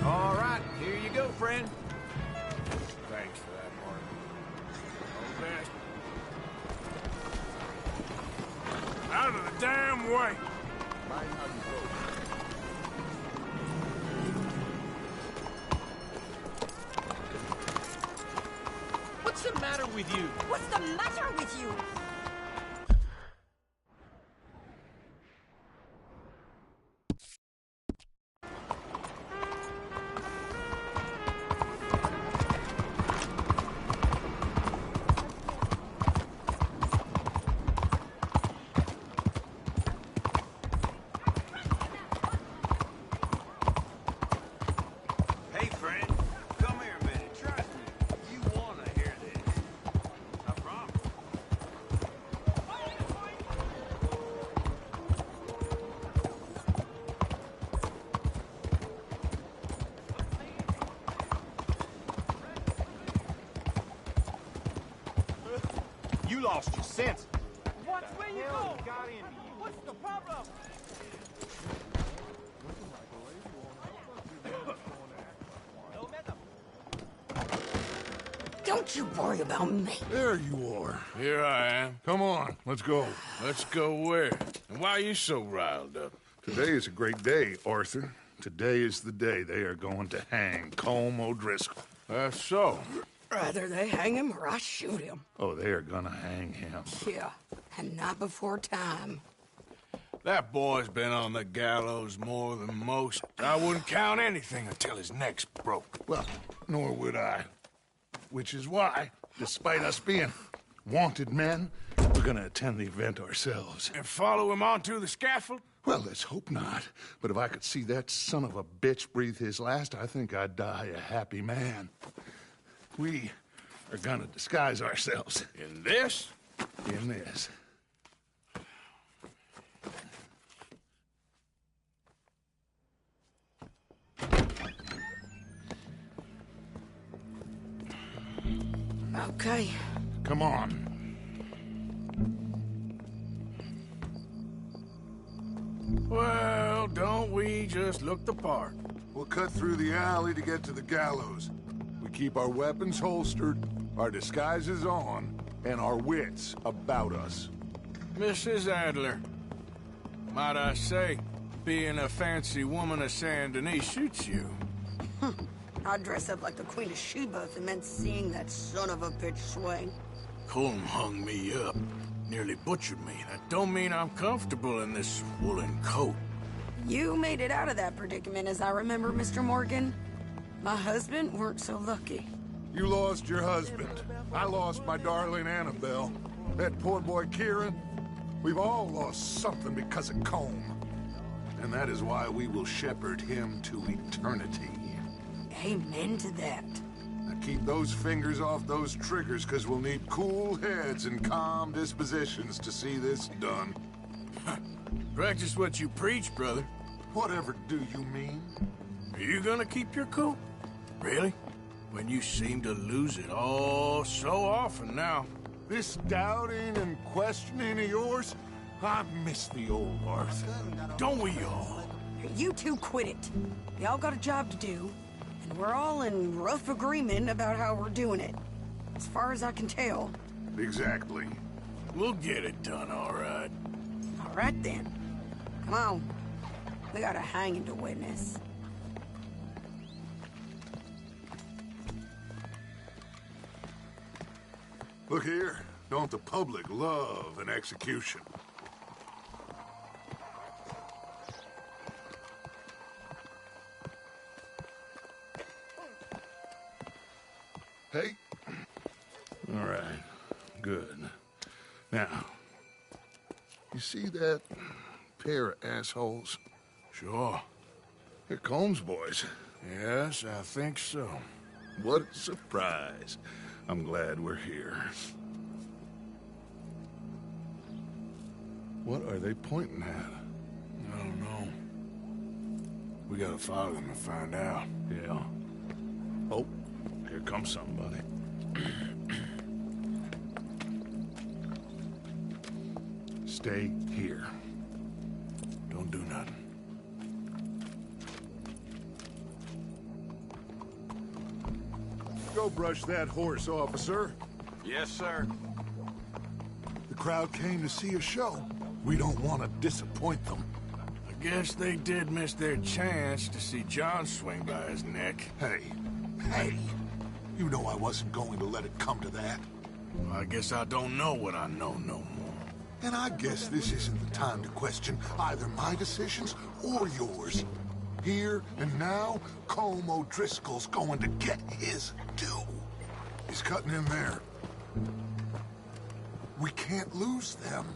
All right, here you go, friend. Thanks for that, Martin. All the best. Out of the damn way! Mind how you go. What's the matter with you? What's the matter with you? Hey, friend. Come here a minute. Trust me. You want to hear this. I promise. You lost your sense. Watch where you go! What's the problem? Don't you worry about me. There you are. Here I am. Come on, let's go. Let's go where? And why are you so riled up? Today is a great day, Arthur. Today is the day they are going to hang Colm O'Driscoll. That's so. Rather they hang him or I shoot him. Oh, they are gonna hang him. Yeah, and not before time. That boy's been on the gallows more than most. I wouldn't count anything until his neck's broke. Well, nor would I. Which is why, despite us being wanted men, we're gonna attend the event ourselves. And follow him onto the scaffold? Well, let's hope not. But if I could see that son of a bitch breathe his last, I think I'd die a happy man. We are gonna disguise ourselves. In this? In this. Okay. Come on. Well, don't we just look the part? We'll cut through the alley to get to the gallows. We keep our weapons holstered, our disguises on, and our wits about us. Mrs. Adler, might I say, being a fancy woman of Saint Denis suits you. I'd dress up like the Queen of Sheba if it meant seeing that son of a bitch swing. Colm hung me up, nearly butchered me. That don't mean I'm comfortable in this woolen coat. You made it out of that predicament, as I remember, Mr. Morgan. My husband weren't so lucky. You lost your husband. I lost my darling Annabelle. That poor boy Kieran. We've all lost something because of Colm. And that is why we will shepherd him to eternity. Amen to that. Now keep those fingers off those triggers, because we'll need cool heads and calm dispositions to see this done. Practice what you preach, brother. Whatever do you mean? Are you gonna keep your cool? Really? When you seem to lose it all so often now. This doubting and questioning of yours, I miss the old Arthur. Don't we all? You two quit it. Y'all got a job to do, and we're all in rough agreement about how we're doing it. As far as I can tell. Exactly. We'll get it done, all right. All right, then. Come on. We got a hanging to witness. Look here. Don't the public love an execution? Hey. All right. Good. Now, You see that pair of assholes? Sure. They're Combs boys. Yes, I think so. What a surprise. I'm glad we're here. What are they pointing at? I don't know. We gotta follow them and find out. Yeah. Oh, here comes somebody. Stay here. Don't do nothing. Go brush that horse, officer. Yes, sir. The crowd came to see a show. We don't want to disappoint them. I guess they did miss their chance to see John swing by his neck. Hey, you know I wasn't going to let it come to that. Well, I guess I don't know what I know no more. And I guess this isn't the time to question either my decisions or yours. Here and now, Colm O'Driscoll's going to get his due. He's cutting in there. We can't lose them.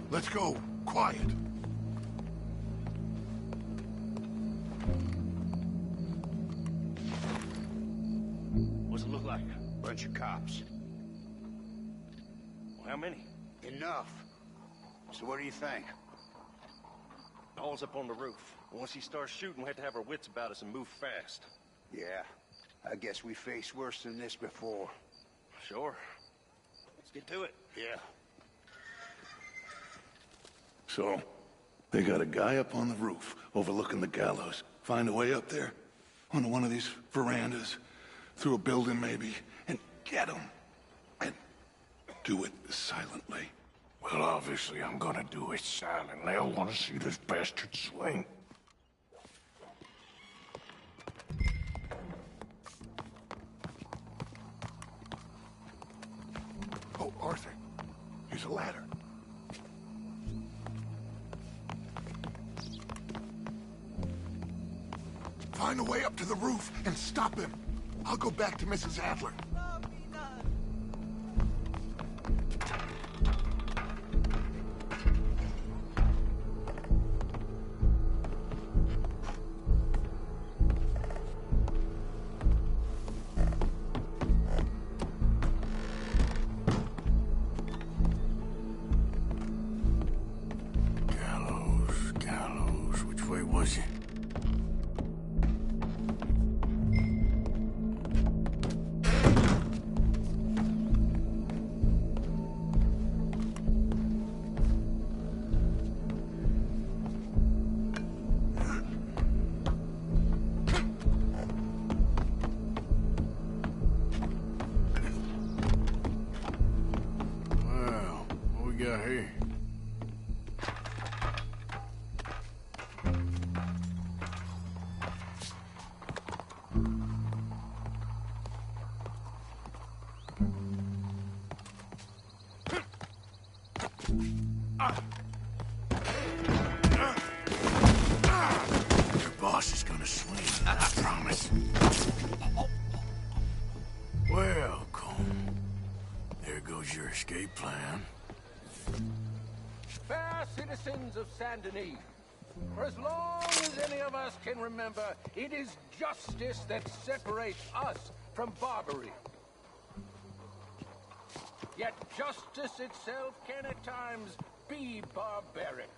Let's go. Quiet. What's it look like? Bunch of cops. Well, how many? Enough. So what do you think? Paul's up on the roof. Once he starts shooting, we have to have our wits about us and move fast. Yeah. I guess we faced worse than this before. Sure. Let's get to it. Yeah. So, they got a guy up on the roof overlooking the gallows. Find a way up there, onto one of these verandas, through a building maybe, and get him. And do it silently. Well, obviously I'm gonna do it silently. I want to see this bastard swing. Oh, Arthur, here's a ladder. Find a way up to the roof and stop him. I'll go back to Mrs. Adler. Gallows, which way was it? Here. Your boss is gonna swing, I promise. Well, Colm, there goes your escape plan. Fair citizens of Saint Denis, for as long as any of us can remember, it is justice that separates us from barbary. Yet justice itself can at times be barbaric.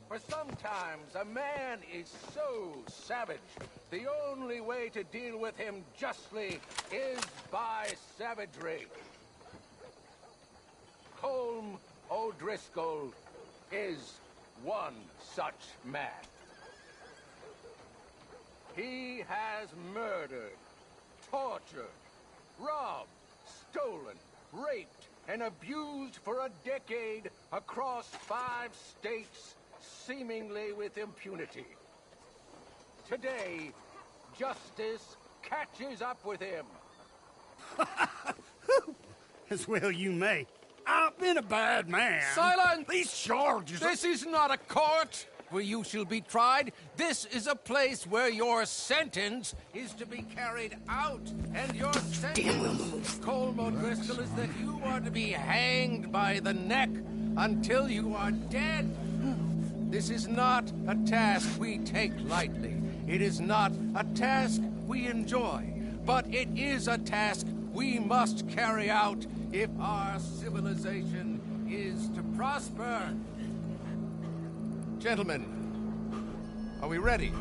For sometimes a man is so savage, the only way to deal with him justly is by savagery. Colm O'Driscoll is one such man. He has murdered, tortured, robbed, stolen, raped, and abused for a decade across 5 states, seemingly with impunity. Today, justice catches up with him. As well you may. I've been a bad man. Silence! These charges This is not a court. where you shall be tried. This is a place where your sentence is to be carried out. And your sentence, Colm O'Driscoll, is that you are to be hanged by the neck until you are dead. This is not a task we take lightly. It is not a task we enjoy. But it is a task we must carry out if our civilization is to prosper. Gentlemen, are we ready?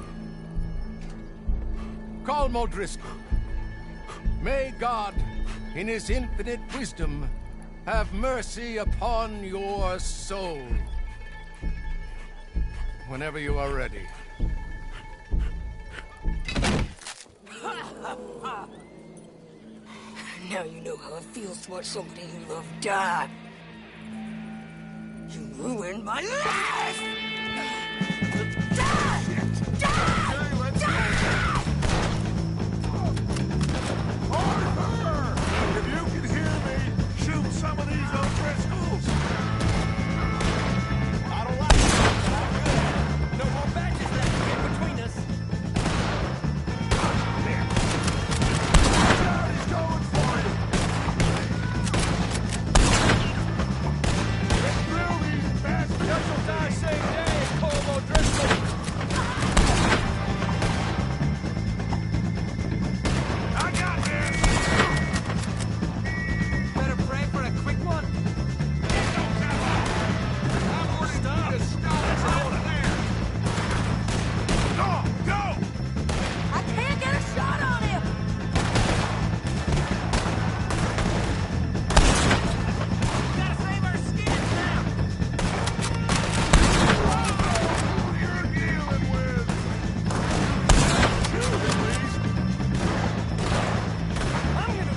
Colm O'Driscoll, may God, in his infinite wisdom, have mercy upon your soul. Whenever you are ready. Now you know how it feels to watch somebody you love die. You ruined my life! Arthur! If you can hear me, shoot some of these O'Driscolls! I don't like it, but I'm good. No more badges left to get between us. He's going for you! Let's drill these bastards! Just die same day, Colm O'Driscoll. I got this! Better pray for a quick one. I'm already done. Stop out of there! Go! I can't get a shot on him! Gotta save our skins now. Who you're dealing with? Shoot at least! I'm gonna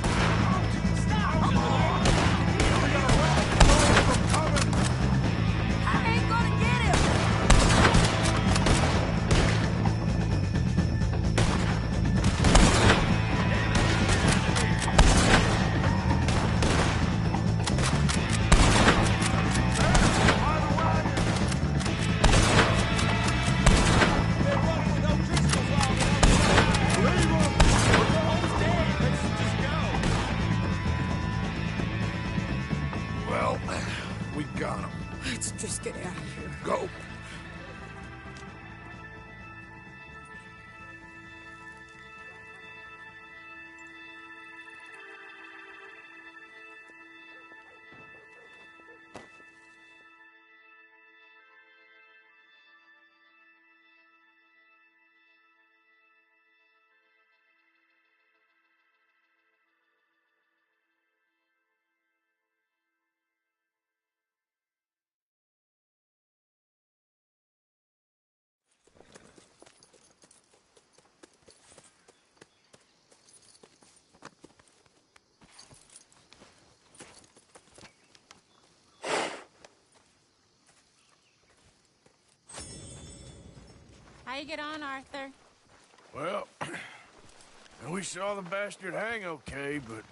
stop. I ain't gonna get him! They're running with O'Driscoll's all the Leave him! We're almost dead. Let's just go. Well, we got him. Let's just get out of here. Go. How you get on, Arthur? Well, we saw the bastard hang okay, but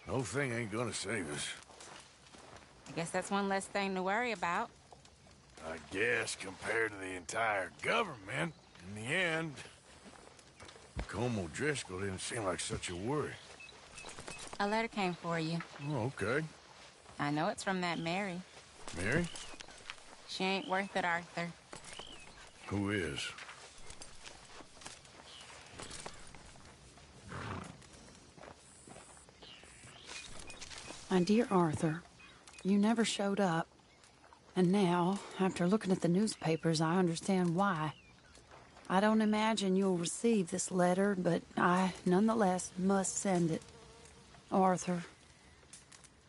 the whole thing ain't gonna save us. I guess that's one less thing to worry about. I guess compared to the entire government, in the end, Colm O'Driscoll didn't seem like such a worry. A letter came for you. Oh, okay. I know it's from that Mary. Mary? She ain't worth it, Arthur. Who is? My dear Arthur, you never showed up. And now, after looking at the newspapers, I understand why. I don't imagine you'll receive this letter, but I, nonetheless, must send it. Arthur.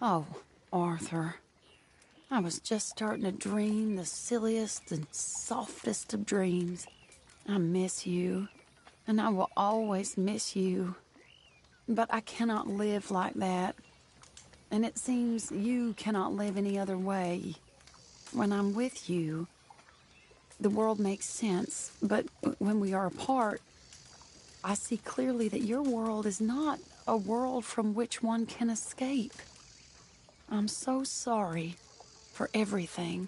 Oh, Arthur. I was just starting to dream the silliest and softest of dreams. I miss you, and I will always miss you. But I cannot live like that. And it seems you cannot live any other way. When I'm with you, the world makes sense. But when we are apart, I see clearly that your world is not a world from which one can escape. I'm so sorry for everything.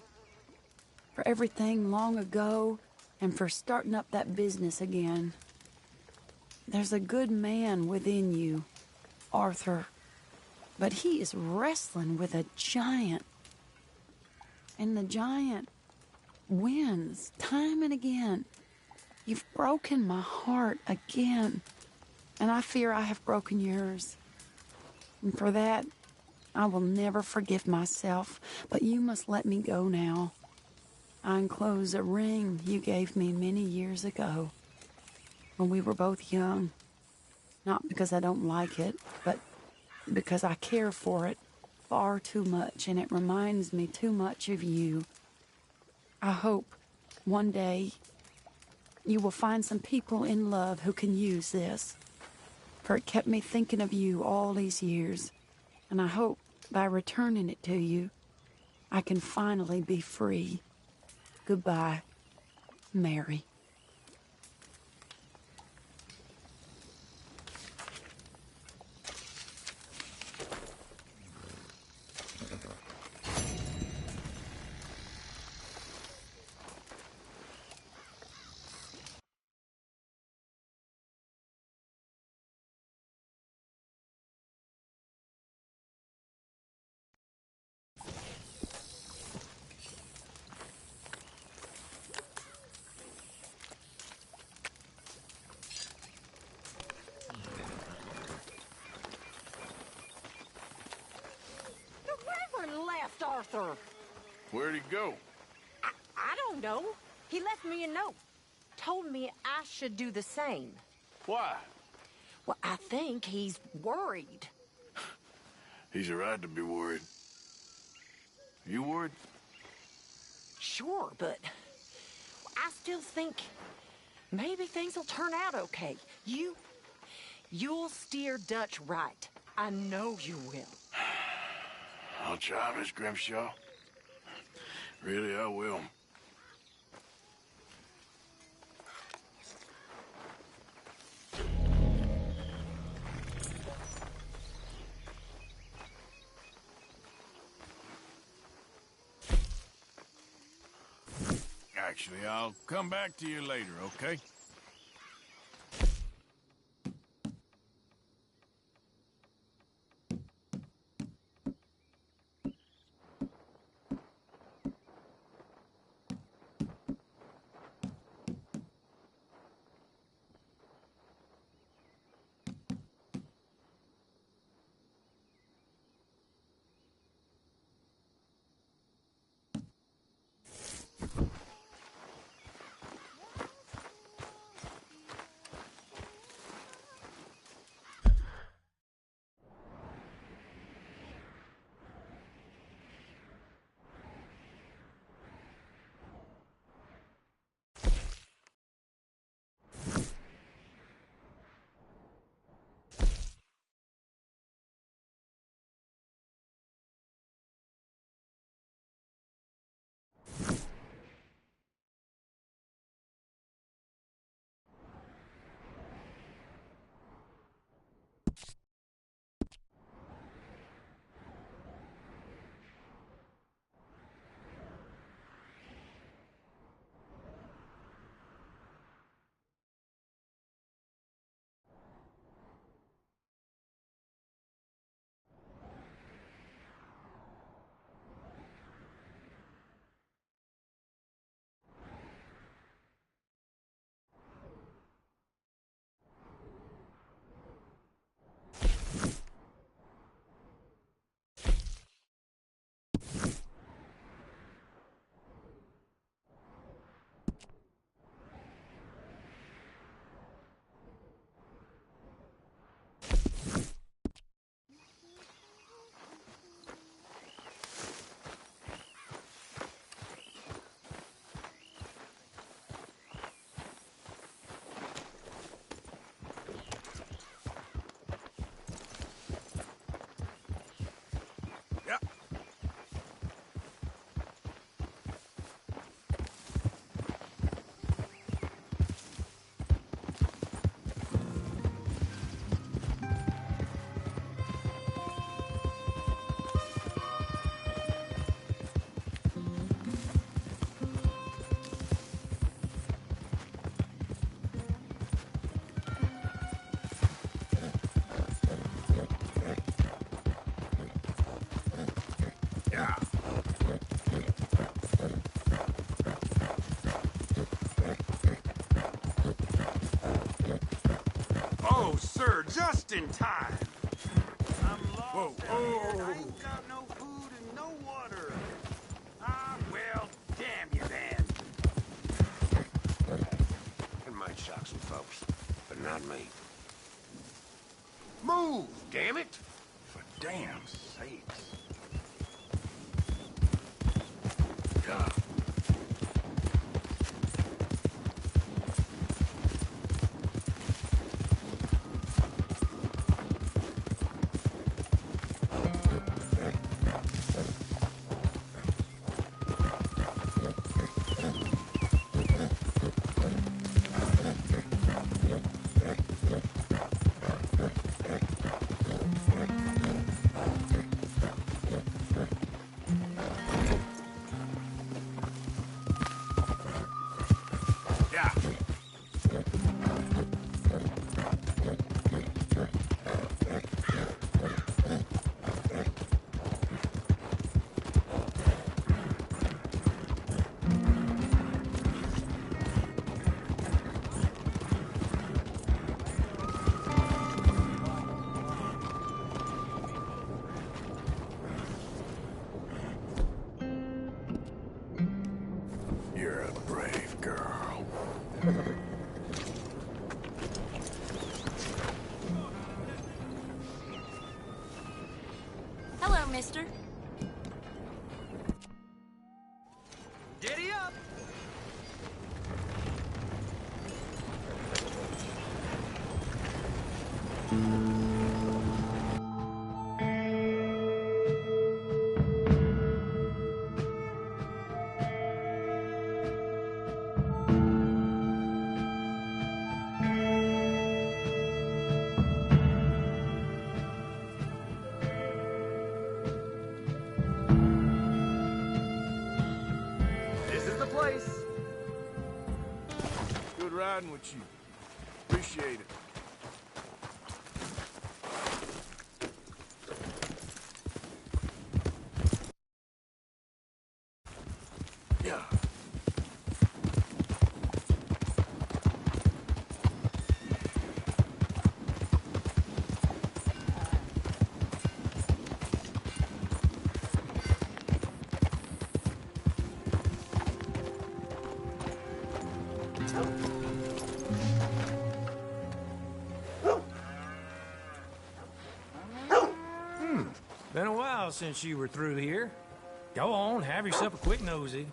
for everything long ago, and for starting up that business again. There's a good man within you, Arthur, but he is wrestling with a giant. And the giant wins time and again. You've broken my heart again, and I fear I have broken yours. And for that, I will never forgive myself, but you must let me go now. I enclose a ring you gave me many years ago, when we were both young. Not because I don't like it, but because I care for it far too much, and it reminds me too much of you. I hope one day you will find some people in love who can use this, for it kept me thinking of you all these years, and I hope by returning it to you, I can finally be free. Goodbye, Mary. Left Arthur. Where'd he go? I don't know. He left me a note. Told me I should do the same. Why? Well, I think he's worried. He's a right to be worried. You worried? Sure, but I still think maybe things will turn out okay. You'll steer Dutch right. I know you will. I'll try, Miss Grimshaw. Really, I will. Actually, I'll come back to you later, okay? just in time. I'm lost down here. I ain't got no food and no water. Ah, well, damn you then. It might shock some folks, but not me. Move, damn it! For damn sakes. God. You're a brave girl. Hello, mister. Giddy up! This is the place. Good riding with you. Appreciate it. Yeah. Been a while since you were through here. Go on, have yourself a quick nosy.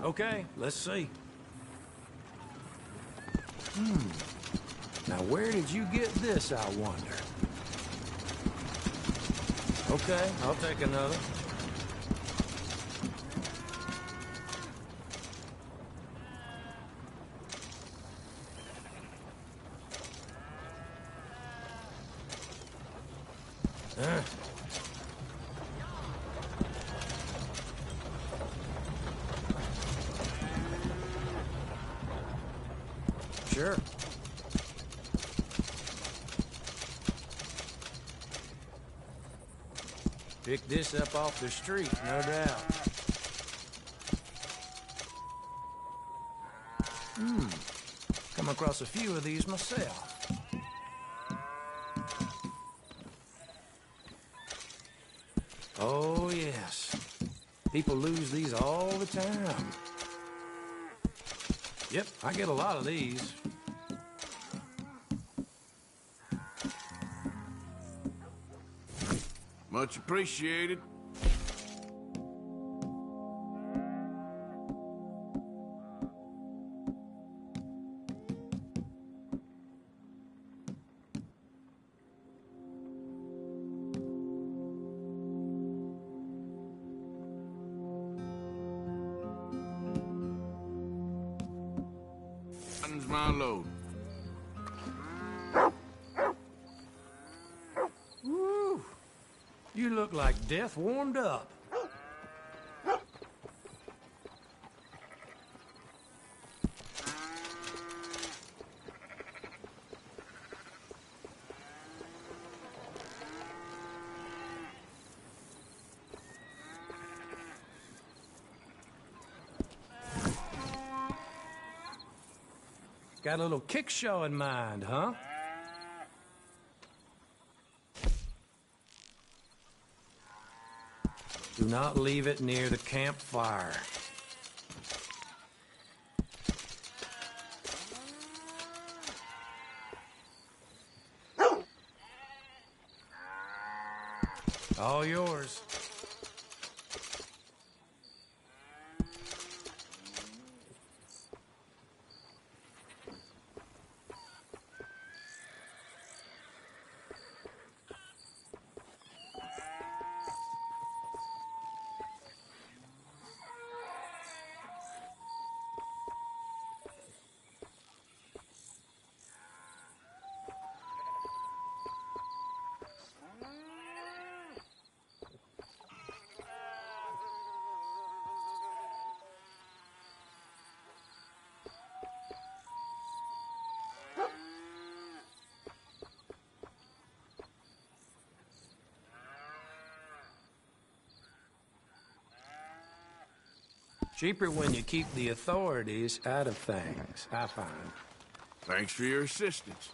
Okay, let's see. Now, where did you get this, I wonder? Okay, I'll take another. Sure. Pick this up off the street, no doubt. Come across a few of these myself. Oh, yes. People lose these all the time. Yep, I get a lot of these. Much appreciated. That's my load. Woo! You look like death warmed up. Got a little kick show in mind, huh? Do not leave it near the campfire. All yours. Cheaper when you keep the authorities out of things, I find. Thanks for your assistance.